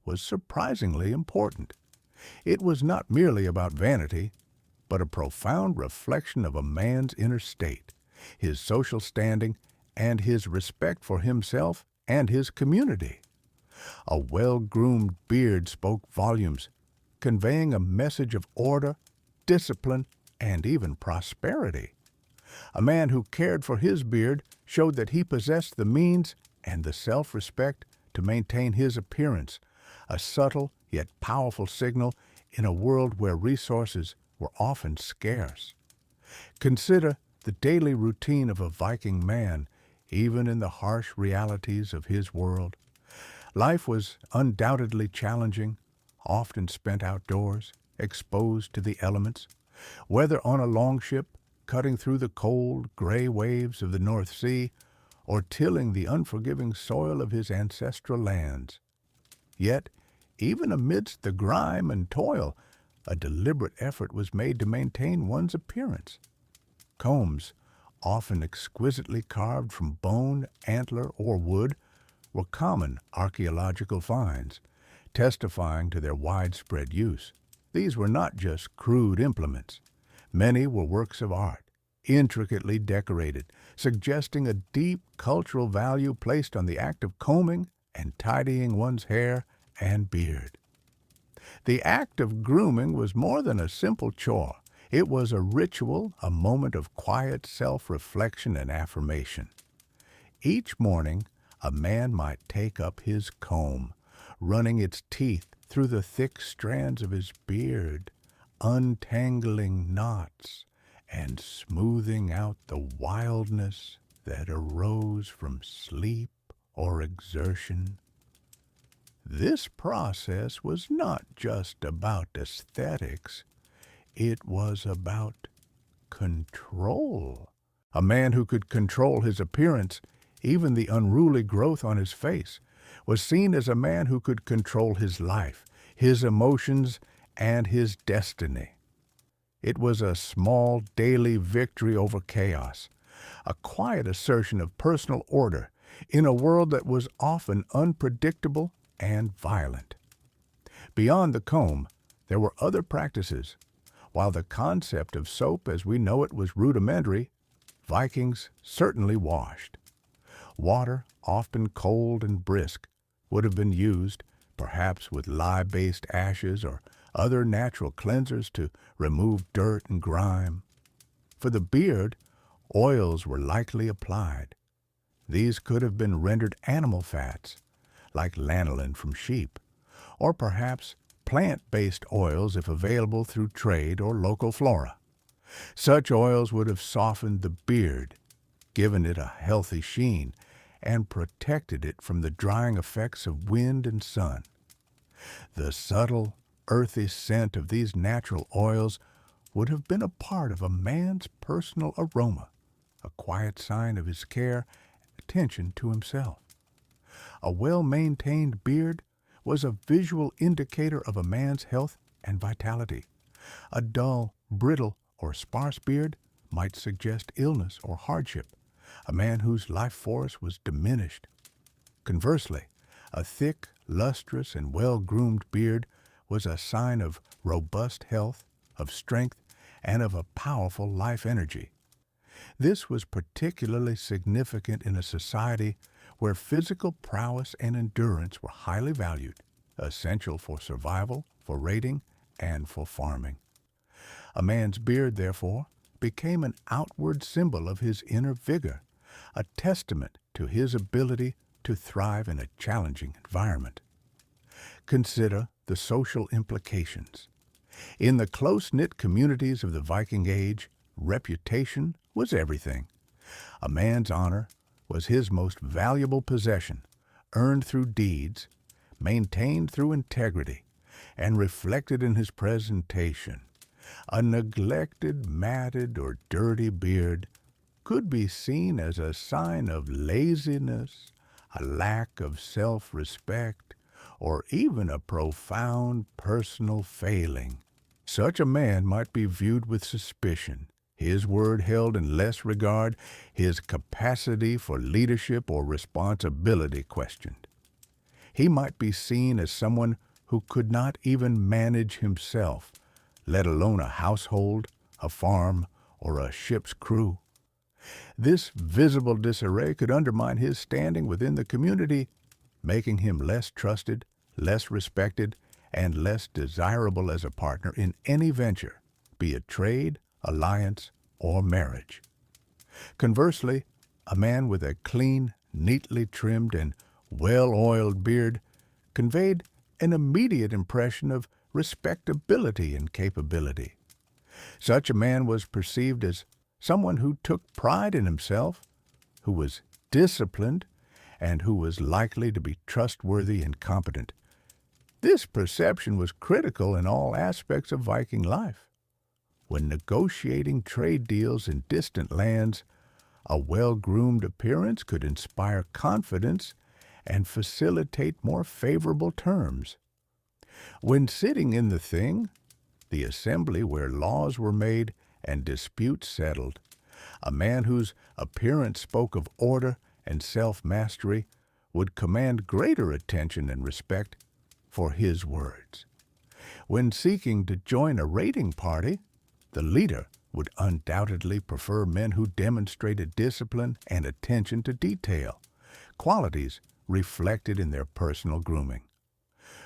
was surprisingly important. It was not merely about vanity, but a profound reflection of a man's inner state, his social standing, and his respect for himself and his community. A well-groomed beard spoke volumes, conveying a message of order, discipline, and even prosperity. A man who cared for his beard showed that he possessed the means and the self-respect to maintain his appearance, a subtle yet powerful signal in a world where resources were often scarce. Consider the daily routine of a Viking man, even in the harsh realities of his world. Life was undoubtedly challenging, often spent outdoors, exposed to the elements. Whether on a longship, cutting through the cold, gray waves of the North Sea, or tilling the unforgiving soil of his ancestral lands. Yet, even amidst the grime and toil, a deliberate effort was made to maintain one's appearance. Combs, often exquisitely carved from bone, antler, or wood, were common archaeological finds, testifying to their widespread use. These were not just crude implements. Many were works of art, intricately decorated, suggesting a deep cultural value placed on the act of combing and tidying one's hair and beard. The act of grooming was more than a simple chore. It was a ritual, a moment of quiet self-reflection and affirmation. Each morning, a man might take up his comb, running its teeth through the thick strands of his beard, untangling knots and smoothing out the wildness that arose from sleep or exertion. This process was not just about aesthetics, it was about control. A man who could control his appearance, even the unruly growth on his face, was seen as a man who could control his life, his emotions, and his destiny. It was a small daily victory over chaos, a quiet assertion of personal order in a world that was often unpredictable and violent. Beyond the comb, there were other practices. While the concept of soap as we know it was rudimentary, Vikings certainly washed. Water, often cold and brisk, would have been used, perhaps with lye-based ashes or other natural cleansers to remove dirt and grime. For the beard, oils were likely applied. These could have been rendered animal fats, like lanolin from sheep, or perhaps plant-based oils if available through trade or local flora. Such oils would have softened the beard, given it a healthy sheen, and protected it from the drying effects of wind and sun. The subtle, earthy scent of these natural oils would have been a part of a man's personal aroma, a quiet sign of his care and attention to himself. A well-maintained beard was a visual indicator of a man's health and vitality. A dull, brittle, or sparse beard might suggest illness or hardship, a man whose life force was diminished. Conversely, a thick, lustrous, and well-groomed beard was a sign of robust health, of strength, and of a powerful life energy. This was particularly significant in a society where physical prowess and endurance were highly valued, essential for survival, for raiding, and for farming. A man's beard, therefore, became an outward symbol of his inner vigor, a testament to his ability to thrive in a challenging environment. Consider the social implications. In the close-knit communities of the Viking Age, reputation was everything. A man's honor was his most valuable possession, earned through deeds, maintained through integrity, and reflected in his presentation. A neglected, matted, or dirty beard could be seen as a sign of laziness, a lack of self-respect, or even a profound personal failing. Such a man might be viewed with suspicion, his word held in less regard, his capacity for leadership or responsibility questioned. He might be seen as someone who could not even manage himself, let alone a household, a farm, or a ship's crew. This visible disarray could undermine his standing within the community, making him less trusted, less respected, and less desirable as a partner in any venture, be it trade, alliance, or marriage. Conversely, a man with a clean, neatly trimmed, and well-oiled beard conveyed an immediate impression of respectability and capability. Such a man was perceived as someone who took pride in himself, who was disciplined, and who was likely to be trustworthy and competent. This perception was critical in all aspects of Viking life. When negotiating trade deals in distant lands, a well-groomed appearance could inspire confidence and facilitate more favorable terms. When sitting in the Thing, the assembly where laws were made and disputes settled, a man whose appearance spoke of order and self-mastery would command greater attention and respect for his words. When seeking to join a raiding party, the leader would undoubtedly prefer men who demonstrated discipline and attention to detail, qualities reflected in their personal grooming.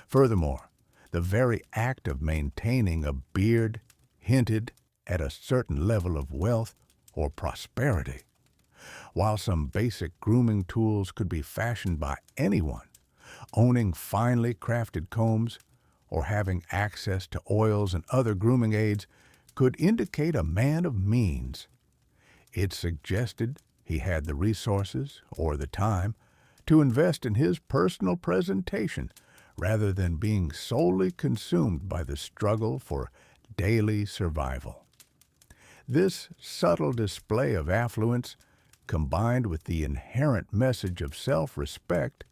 Furthermore, the very act of maintaining a beard hinted at a certain level of wealth or prosperity. While some basic grooming tools could be fashioned by anyone, owning finely crafted combs or having access to oils and other grooming aids could indicate a man of means. It suggested he had the resources or the time to invest in his personal presentation rather than being solely consumed by the struggle for daily survival. This subtle display of affluence, combined with the inherent message of self-respect,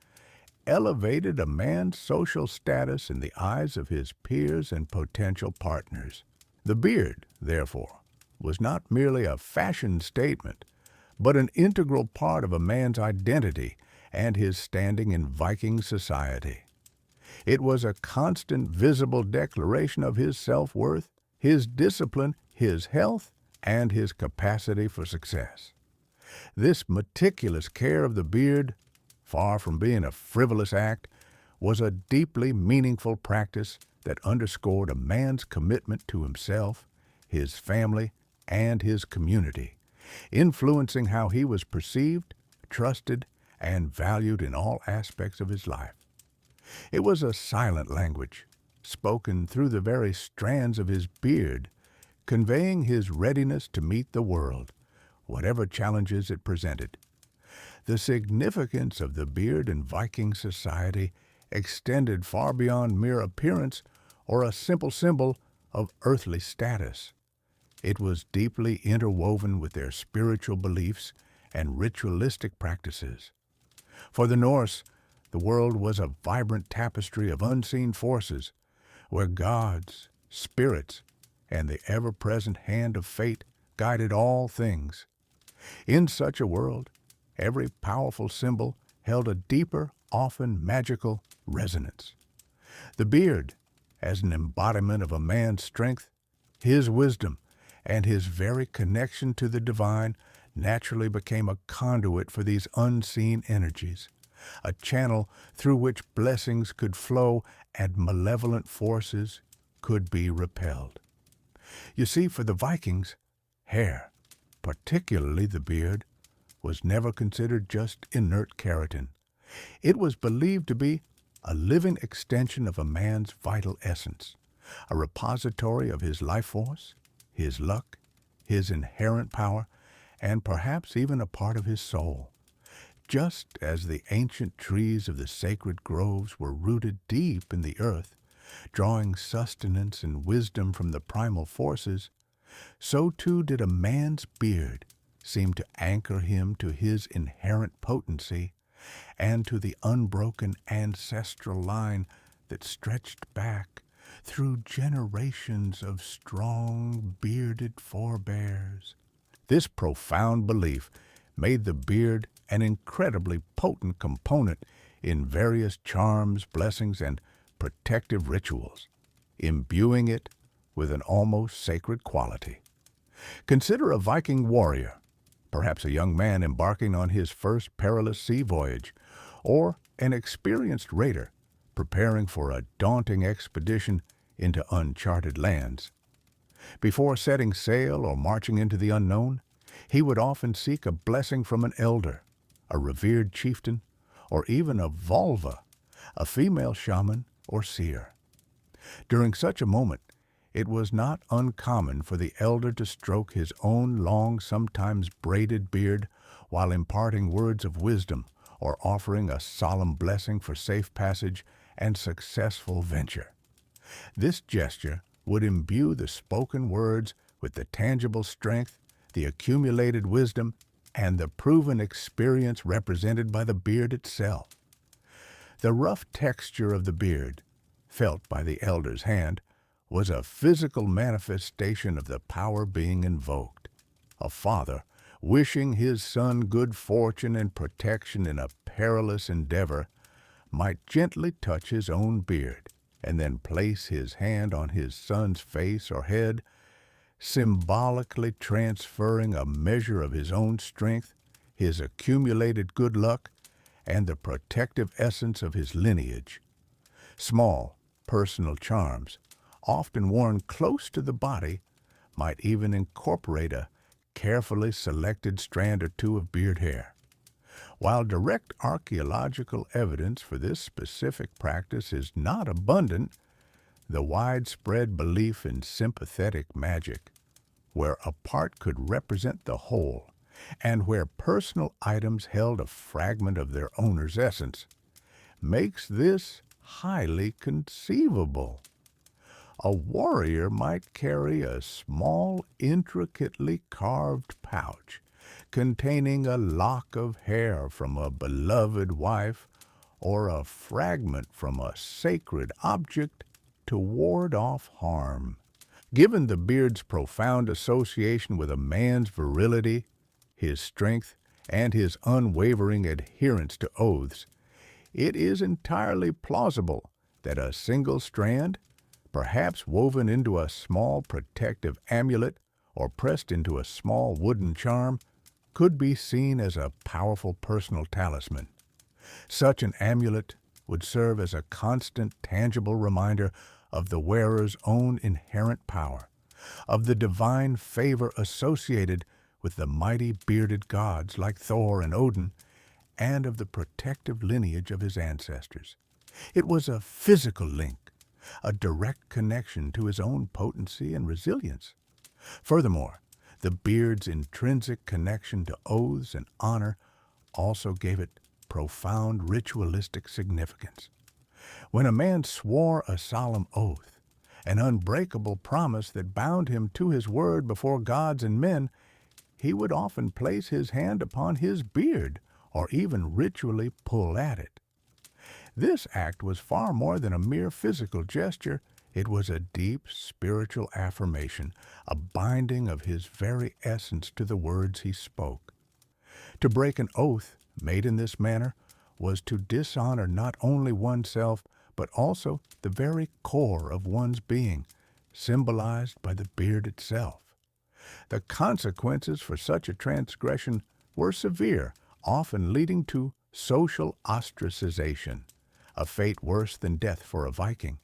elevated a man's social status in the eyes of his peers and potential partners. The beard, therefore, was not merely a fashion statement, but an integral part of a man's identity and his standing in Viking society. It was a constant, visible declaration of his self-worth, his discipline, his health, and his capacity for success. This meticulous care of the beard, far from being a frivolous act, was a deeply meaningful practice that underscored a man's commitment to himself, his family, and his community, influencing how he was perceived, trusted, and valued in all aspects of his life. It was a silent language, spoken through the very strands of his beard, conveying his readiness to meet the world, whatever challenges it presented. The significance of the beard in Viking society extended far beyond mere appearance or a simple symbol of earthly status. It was deeply interwoven with their spiritual beliefs and ritualistic practices. For the Norse, the world was a vibrant tapestry of unseen forces where gods, spirits, and the ever-present hand of fate guided all things. In such a world, every powerful symbol held a deeper, often magical resonance. The beard, as an embodiment of a man's strength, his wisdom, and his very connection to the divine, naturally became a conduit for these unseen energies, a channel through which blessings could flow and malevolent forces could be repelled. You see, for the Vikings, hair, particularly the beard, was never considered just inert keratin. It was believed to be a living extension of a man's vital essence, a repository of his life force, his luck, his inherent power, and perhaps even a part of his soul. Just as the ancient trees of the sacred groves were rooted deep in the earth, drawing sustenance and wisdom from the primal forces, so too did a man's beard seem to anchor him to his inherent potency and to the unbroken ancestral line that stretched back through generations of strong, bearded forebears. This profound belief made the beard an incredibly potent component in various charms, blessings, and protective rituals, imbuing it with an almost sacred quality. Consider a Viking warrior, perhaps a young man embarking on his first perilous sea voyage, or an experienced raider preparing for a daunting expedition into uncharted lands. Before setting sail or marching into the unknown, he would often seek a blessing from an elder, a revered chieftain, or even a vulva, a female shaman or seer. During such a moment, it was not uncommon for the elder to stroke his own long, sometimes braided beard while imparting words of wisdom or offering a solemn blessing for safe passage and successful venture. This gesture would imbue the spoken words with the tangible strength, the accumulated wisdom, and the proven experience represented by the beard itself. The rough texture of the beard, felt by the elder's hand, was a physical manifestation of the power being invoked. A father, wishing his son good fortune and protection in a perilous endeavor, might gently touch his own beard and then place his hand on his son's face or head, symbolically transferring a measure of his own strength, his accumulated good luck, and the protective essence of his lineage. Small, personal charms, often worn close to the body, might even incorporate a carefully selected strand or two of beard hair. While direct archaeological evidence for this specific practice is not abundant, the widespread belief in sympathetic magic, where a part could represent the whole, and where personal items held a fragment of their owner's essence, makes this highly conceivable. A warrior might carry a small, intricately carved pouch containing a lock of hair from a beloved wife or a fragment from a sacred object to ward off harm. Given the beard's profound association with a man's virility, his strength, and his unwavering adherence to oaths, it is entirely plausible that a single strand, perhaps woven into a small protective amulet or pressed into a small wooden charm, could be seen as a powerful personal talisman. Such an amulet would serve as a constant, tangible reminder of the wearer's own inherent power, of the divine favor associated with the mighty bearded gods like Thor and Odin, and of the protective lineage of his ancestors. It was a physical link, a direct connection to his own potency and resilience. Furthermore, the beard's intrinsic connection to oaths and honor also gave it profound ritualistic significance. When a man swore a solemn oath, an unbreakable promise that bound him to his word before gods and men, he would often place his hand upon his beard or even ritually pull at it. This act was far more than a mere physical gesture. It was a deep spiritual affirmation, a binding of his very essence to the words he spoke. To break an oath made in this manner was to dishonor not only oneself, but also the very core of one's being, symbolized by the beard itself. The consequences for such a transgression were severe, often leading to social ostracization, a fate worse than death for a Viking.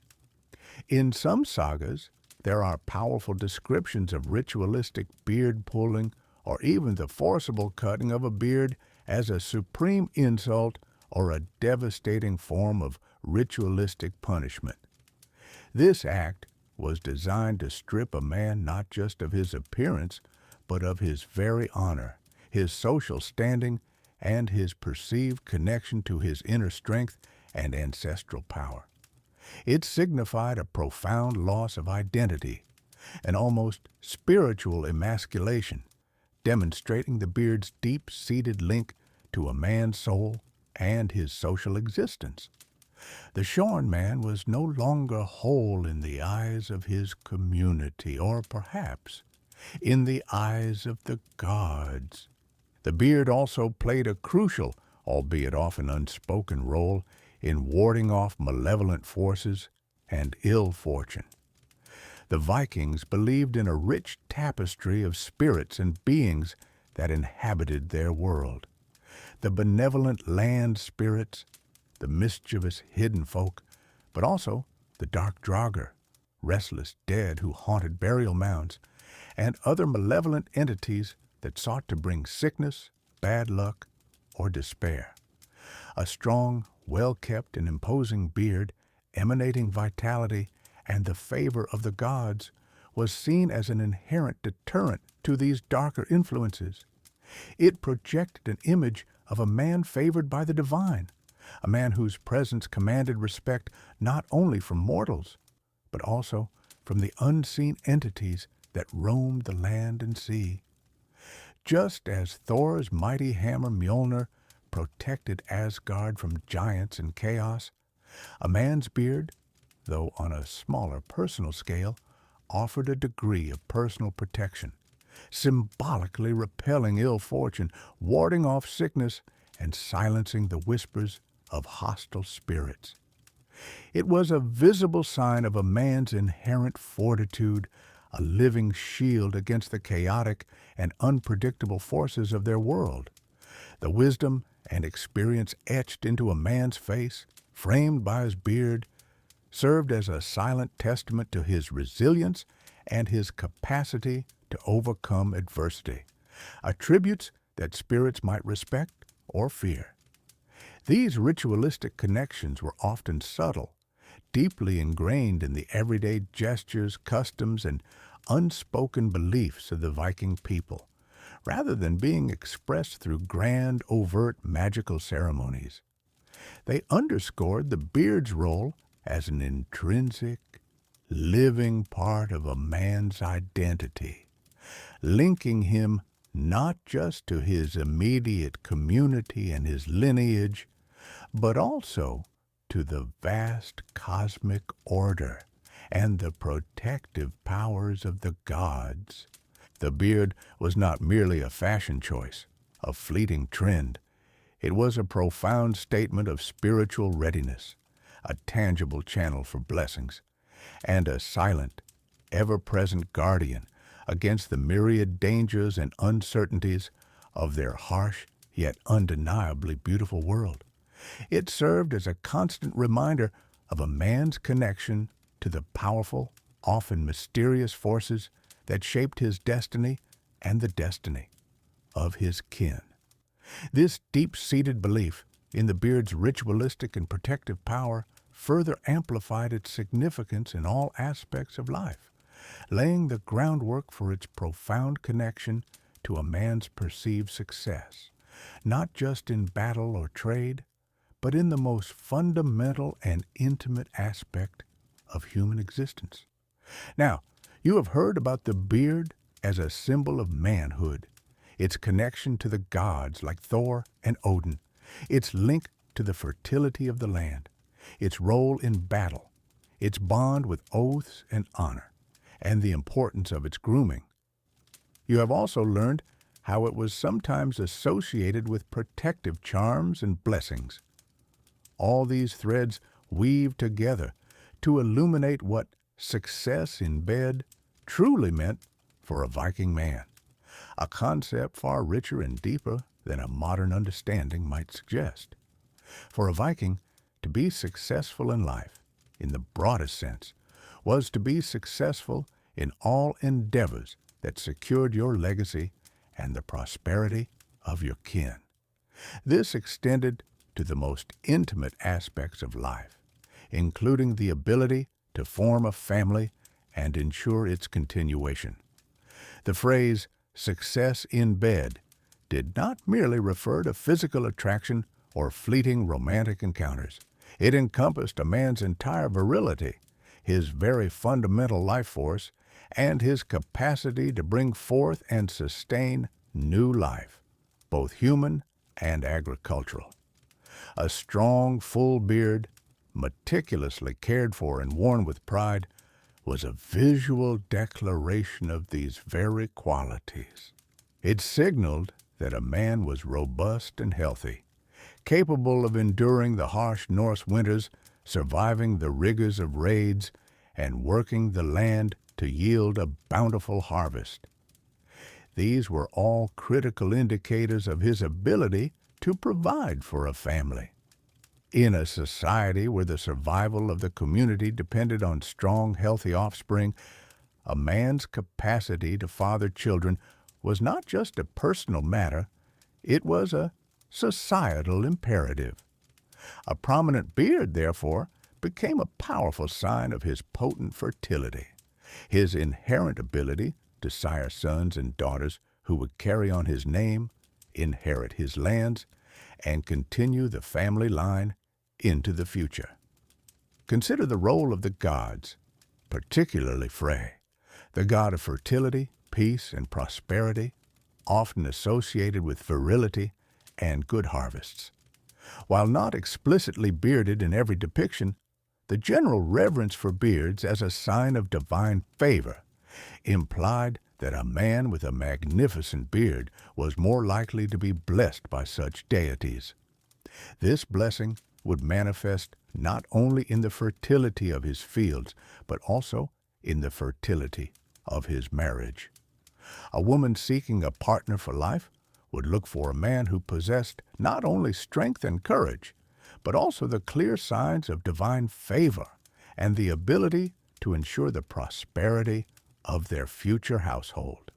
In some sagas, there are powerful descriptions of ritualistic beard pulling or even the forcible cutting of a beard as a supreme insult or a devastating form of ritualistic punishment. This act was designed to strip a man not just of his appearance, but of his very honor, his social standing, and his perceived connection to his inner strength and ancestral power. It signified a profound loss of identity, an almost spiritual emasculation, demonstrating the beard's deep-seated link to a man's soul and his social existence. The shorn man was no longer whole in the eyes of his community, or perhaps in the eyes of the gods. The beard also played a crucial, albeit often unspoken, role in warding off malevolent forces and ill fortune. The Vikings believed in a rich tapestry of spirits and beings that inhabited their world. The benevolent land spirits, the mischievous hidden folk, but also the dark draugr, restless dead who haunted burial mounds, and other malevolent entities that sought to bring sickness, bad luck, or despair. A strong, well-kept and imposing beard, emanating vitality and the favor of the gods, was seen as an inherent deterrent to these darker influences. It projected an image of a man favored by the divine, a man whose presence commanded respect not only from mortals, but also from the unseen entities that roamed the land and sea. Just as Thor's mighty hammer Mjolnir protected Asgard from giants and chaos, a man's beard, though on a smaller personal scale, offered a degree of personal protection, symbolically repelling ill fortune, warding off sickness, and silencing the whispers of hostile spirits. It was a visible sign of a man's inherent fortitude, a living shield against the chaotic and unpredictable forces of their world. The wisdom and experience etched into a man's face, framed by his beard, served as a silent testament to his resilience and his capacity to overcome adversity, attributes that spirits might respect or fear. These ritualistic connections were often subtle, deeply ingrained in the everyday gestures, customs, and unspoken beliefs of the Viking people, rather than being expressed through grand, overt magical ceremonies. They underscored the beard's role as an intrinsic, living part of a man's identity, linking him not just to his immediate community and his lineage, but also to the vast cosmic order and the protective powers of the gods. The beard was not merely a fashion choice, a fleeting trend. It was a profound statement of spiritual readiness, a tangible channel for blessings, and a silent, ever-present guardian against the myriad dangers and uncertainties of their harsh yet undeniably beautiful world. It served as a constant reminder of a man's connection to the powerful, often mysterious forces that shaped his destiny and the destiny of his kin. This deep-seated belief in the beard's ritualistic and protective power further amplified its significance in all aspects of life, laying the groundwork for its profound connection to a man's perceived success, not just in battle or trade, but in the most fundamental and intimate aspect of human existence. Now, you have heard about the beard as a symbol of manhood, its connection to the gods like Thor and Odin, its link to the fertility of the land, its role in battle, its bond with oaths and honor, and the importance of its grooming. You have also learned how it was sometimes associated with protective charms and blessings. All these threads weave together to illuminate what success in bed truly meant for a Viking man, a concept far richer and deeper than a modern understanding might suggest. For a Viking, to be successful in life, in the broadest sense, was to be successful in all endeavors that secured your legacy and the prosperity of your kin. This extended to the most intimate aspects of life, including the ability to form a family and ensure its continuation. The phrase success in bed did not merely refer to physical attraction or fleeting romantic encounters. It encompassed a man's entire virility, his very fundamental life force, and his capacity to bring forth and sustain new life, both human and agricultural. A strong, full beard, meticulously cared for and worn with pride, was a visual declaration of these very qualities. It signaled that a man was robust and healthy, capable of enduring the harsh Norse winters, surviving the rigors of raids, and working the land to yield a bountiful harvest. These were all critical indicators of his ability to provide for a family. In a society where the survival of the community depended on strong, healthy offspring, a man's capacity to father children was not just a personal matter, it was a societal imperative. A prominent beard, therefore, became a powerful sign of his potent fertility, his inherent ability to sire sons and daughters who would carry on his name, inherit his lands, and continue the family line into the future. Consider the role of the gods, particularly Frey, the god of fertility, peace, and prosperity, often associated with virility and good harvests. While not explicitly bearded in every depiction, the general reverence for beards as a sign of divine favor implied that a man with a magnificent beard was more likely to be blessed by such deities. This blessing would manifest not only in the fertility of his fields, but also in the fertility of his marriage. A woman seeking a partner for life would look for a man who possessed not only strength and courage, but also the clear signs of divine favor and the ability to ensure the prosperity of their future household.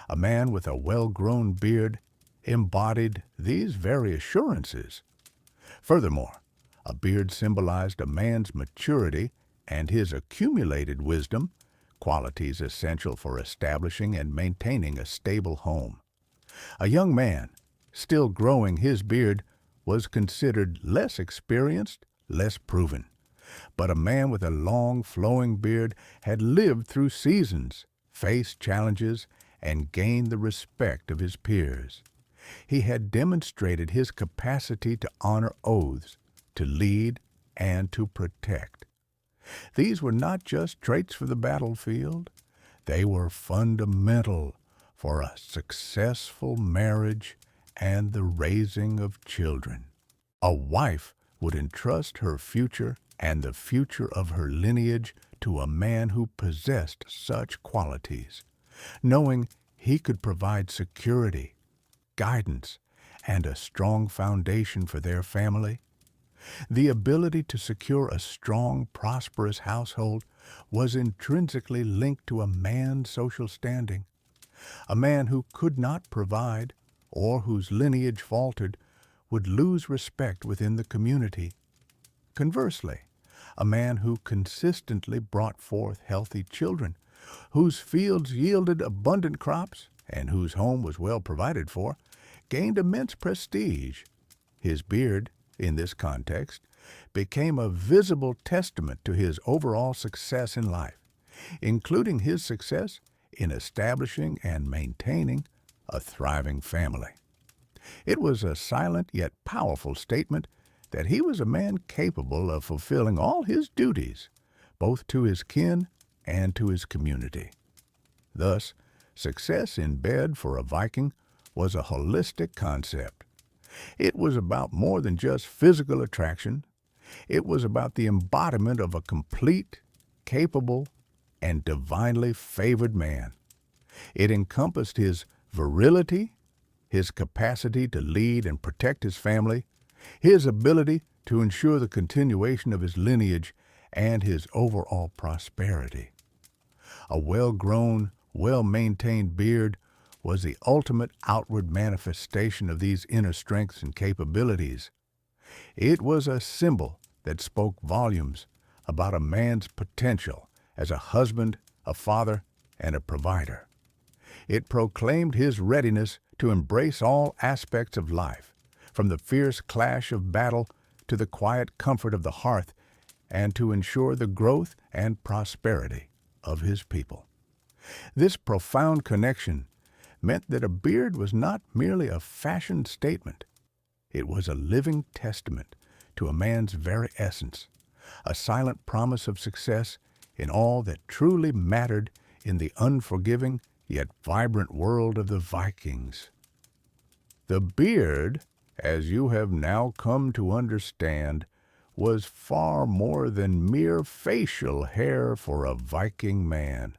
A man with a well-grown beard embodied these very assurances. Furthermore, a beard symbolized a man's maturity and his accumulated wisdom, qualities essential for establishing and maintaining a stable home. A young man, still growing his beard, was considered less experienced, less proven. But a man with a long, flowing beard had lived through seasons, faced challenges, and gained the respect of his peers. He had demonstrated his capacity to honor oaths, to lead, and to protect. These were not just traits for the battlefield. They were fundamental for a successful marriage and the raising of children. A wife would entrust her future and the future of her lineage to a man who possessed such qualities, knowing he could provide security, guidance, and a strong foundation for their family. The ability to secure a strong, prosperous household was intrinsically linked to a man's social standing. A man who could not provide, or whose lineage faltered, would lose respect within the community. Conversely, a man who consistently brought forth healthy children, whose fields yielded abundant crops, and whose home was well provided for, gained immense prestige. His beard, in this context, became a visible testament to his overall success in life. including his success in establishing and maintaining a thriving family. It was a silent yet powerful statement that he was a man capable of fulfilling all his duties, both to his kin and to his community. Thus, success in bed for a Viking was a holistic concept. It was about more than just physical attraction. It was about the embodiment of a complete, capable, and divinely favored man. It encompassed his virility, his capacity to lead and protect his family, his ability to ensure the continuation of his lineage, and his overall prosperity. A well-grown, well-maintained beard was the ultimate outward manifestation of these inner strengths and capabilities. It was a symbol that spoke volumes about a man's potential as a husband, a father, and a provider. It proclaimed his readiness to embrace all aspects of life, from the fierce clash of battle to the quiet comfort of the hearth, and to ensure the growth and prosperity of his people. This profound connection meant that a beard was not merely a fashion statement. It was a living testament to a man's very essence, a silent promise of success in all that truly mattered in the unforgiving yet vibrant world of the Vikings. The beard, as you have now come to understand, was far more than mere facial hair for a Viking man,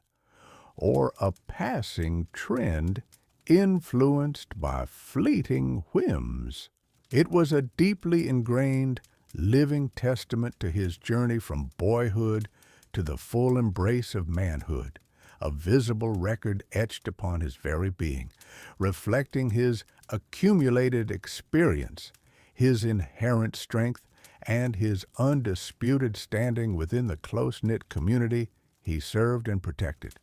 or a passing trend influenced by fleeting whims. It was a deeply ingrained, living testament to his journey from boyhood to the full embrace of manhood, a visible record etched upon his very being, reflecting his accumulated experience, his inherent strength, and his undisputed standing within the close-knit community he served and protected.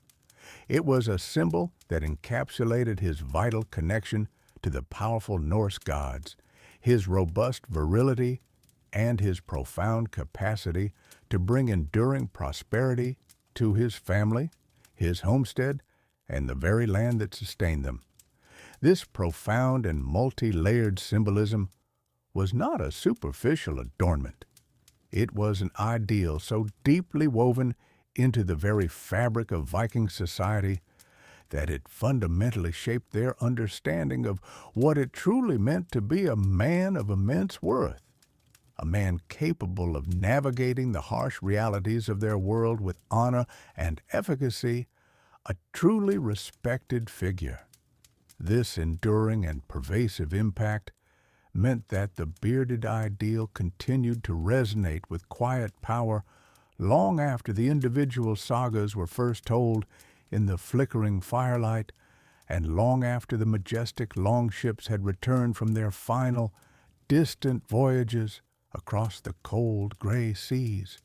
It was a symbol that encapsulated his vital connection to the powerful Norse gods, his robust virility, and his profound capacity to bring enduring prosperity to his family, his homestead, and the very land that sustained them. This profound and multi-layered symbolism was not a superficial adornment. It was an ideal so deeply woven into the very fabric of Viking society that it fundamentally shaped their understanding of what it truly meant to be a man of immense worth, a man capable of navigating the harsh realities of their world with honor and efficacy, a truly respected figure. This enduring and pervasive impact meant that the bearded ideal continued to resonate with quiet power long after the individual sagas were first told in the flickering firelight, and long after the majestic longships had returned from their final, distant voyages across the cold, gray seas.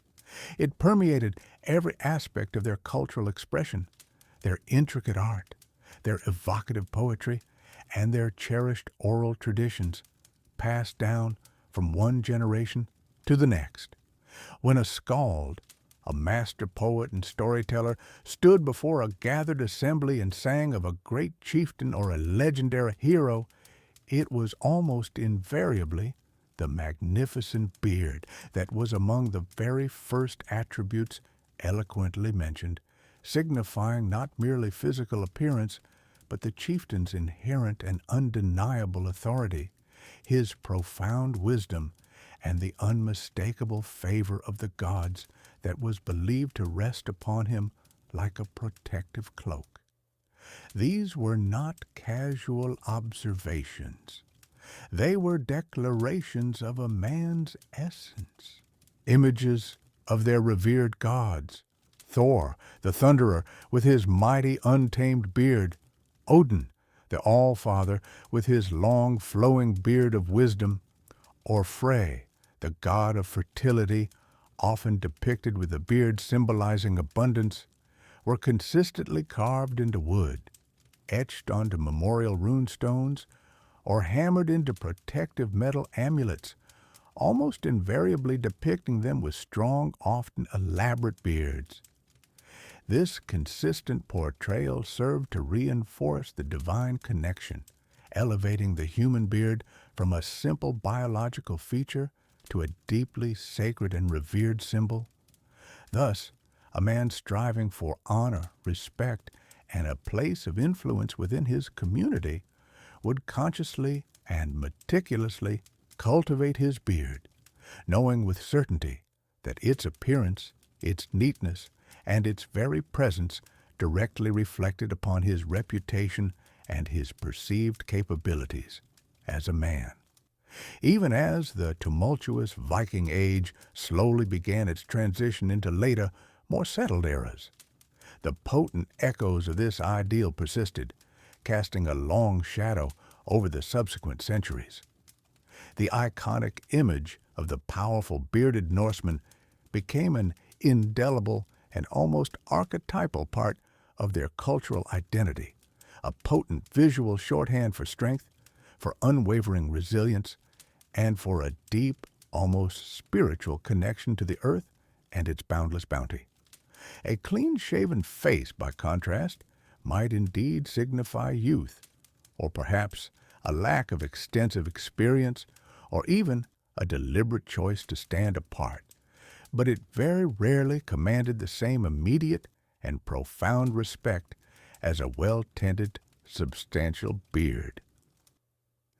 It permeated every aspect of their cultural expression, their intricate art, their evocative poetry, and their cherished oral traditions, passed down from one generation to the next. When a skald, a master poet and storyteller, stood before a gathered assembly and sang of a great chieftain or a legendary hero, it was almost invariably the magnificent beard that was among the very first attributes eloquently mentioned, signifying not merely physical appearance, but the chieftain's inherent and undeniable authority, his profound wisdom, and the unmistakable favor of the gods that was believed to rest upon him like a protective cloak. These were not casual observations. They were declarations of a man's essence, images of their revered gods: Thor, the thunderer, with his mighty untamed beard; Odin, the All-Father, with his long flowing beard of wisdom; or Frey, the god of fertility, often depicted with a beard symbolizing abundance, were consistently carved into wood, etched onto memorial rune stones, or hammered into protective metal amulets, almost invariably depicting them with strong, often elaborate beards. This consistent portrayal served to reinforce the divine connection, elevating the human beard from a simple biological feature to a deeply sacred and revered symbol. Thus, a man striving for honor, respect, and a place of influence within his community would consciously and meticulously cultivate his beard, knowing with certainty that its appearance, its neatness, and its very presence directly reflected upon his reputation and his perceived capabilities as a man. Even as the tumultuous Viking age slowly began its transition into later, more settled eras, the potent echoes of this ideal persisted, casting a long shadow over the subsequent centuries. The iconic image of the powerful bearded Norseman became an indelible and almost archetypal part of their cultural identity, a potent visual shorthand for strength, for unwavering resilience, and for a deep, almost spiritual connection to the earth and its boundless bounty. A clean-shaven face, by contrast, might indeed signify youth, or perhaps a lack of extensive experience, or even a deliberate choice to stand apart, but it very rarely commanded the same immediate and profound respect as a well-tended, substantial beard.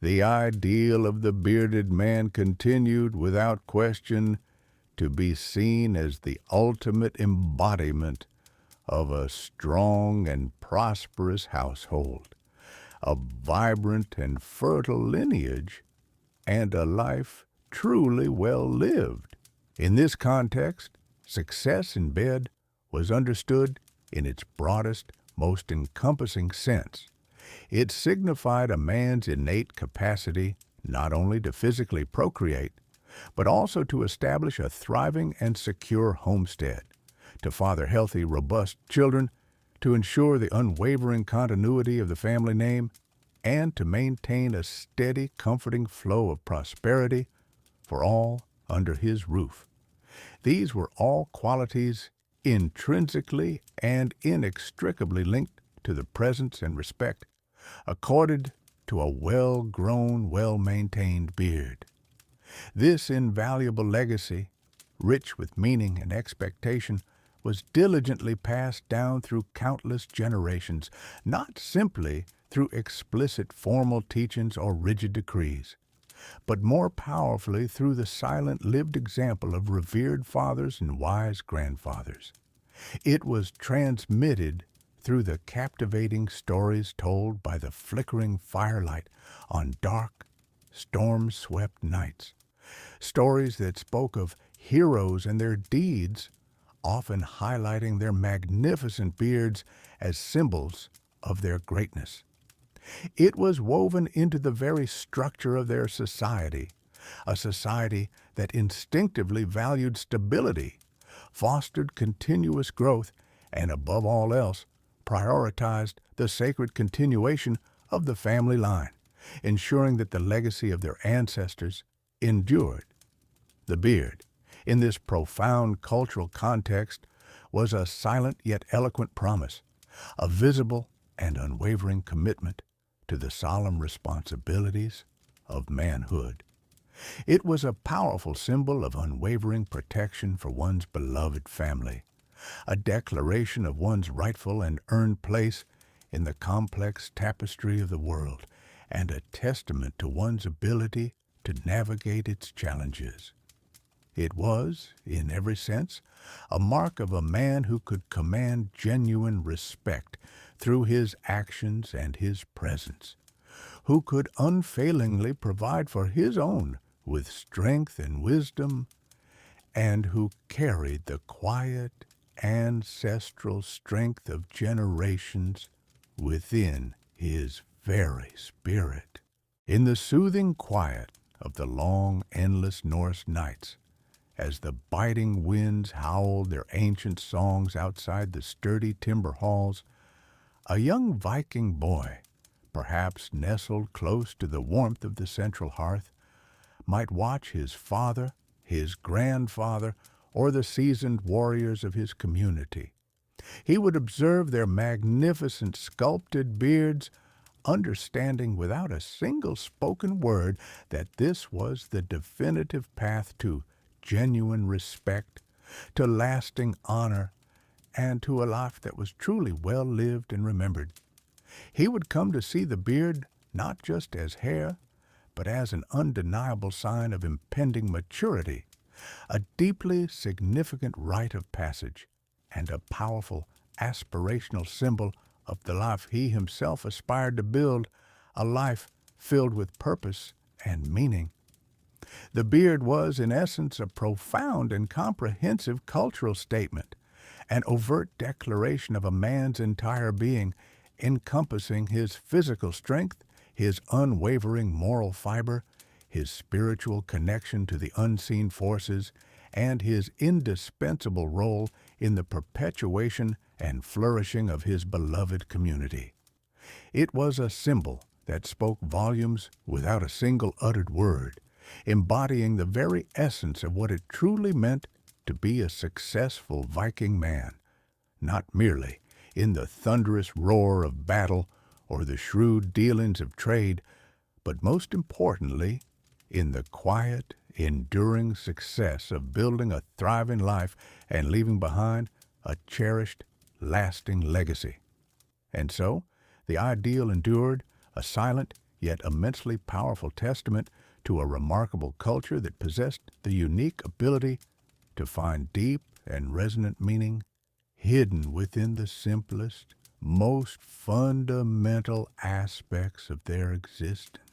The ideal of the bearded man continued, without question, to be seen as the ultimate embodiment of a strong and prosperous household, a vibrant and fertile lineage, and a life truly well lived. In this context, success in bed was understood in its broadest, most encompassing sense. It signified a man's innate capacity not only to physically procreate, but also to establish a thriving and secure homestead, to father healthy, robust children, to ensure the unwavering continuity of the family name, and to maintain a steady, comforting flow of prosperity for all under his roof. These were all qualities intrinsically and inextricably linked to the presence and respect accorded to a well-grown, well-maintained beard. This invaluable legacy, rich with meaning and expectation, was diligently passed down through countless generations, not simply through explicit formal teachings or rigid decrees, but more powerfully through the silent lived example of revered fathers and wise grandfathers. It was transmitted through the captivating stories told by the flickering firelight on dark, storm-swept nights. Stories that spoke of heroes and their deeds, often highlighting their magnificent beards as symbols of their greatness. It was woven into the very structure of their society, a society that instinctively valued stability, fostered continuous growth, and above all else, prioritized the sacred continuation of the family line, ensuring that the legacy of their ancestors endured. The beard, in this profound cultural context, was a silent yet eloquent promise, a visible and unwavering commitment to the solemn responsibilities of manhood. It was a powerful symbol of unwavering protection for one's beloved family, a declaration of one's rightful and earned place in the complex tapestry of the world, and a testament to one's ability to navigate its challenges. It was, in every sense, a mark of a man who could command genuine respect through his actions and his presence, who could unfailingly provide for his own with strength and wisdom, and who carried the quiet, ancestral strength of generations within his very spirit. In the soothing quiet of the long, endless Norse nights, as the biting winds howled their ancient songs outside the sturdy timber halls, a young Viking boy, perhaps nestled close to the warmth of the central hearth, might watch his father, his grandfather, or the seasoned warriors of his community, He would observe their magnificent sculpted beards, understanding without a single spoken word that this was the definitive path to genuine respect, to lasting honor, and to a life that was truly well lived and remembered. He would come to see the beard not just as hair, but as an undeniable sign of impending maturity, a deeply significant rite of passage, and a powerful aspirational symbol of the life he himself aspired to build, a life filled with purpose and meaning. The beard was, in essence, a profound and comprehensive cultural statement, an overt declaration of a man's entire being, encompassing his physical strength, his unwavering moral fiber, his spiritual connection to the unseen forces, and his indispensable role in the perpetuation and flourishing of his beloved community. It was a symbol that spoke volumes without a single uttered word, embodying the very essence of what it truly meant to be a successful Viking man, not merely in the thunderous roar of battle or the shrewd dealings of trade, but most importantly, in the quiet, enduring success of building a thriving life and leaving behind a cherished, lasting legacy. And so, the ideal endured, a silent yet immensely powerful testament to a remarkable culture that possessed the unique ability to find deep and resonant meaning hidden within the simplest, most fundamental aspects of their existence.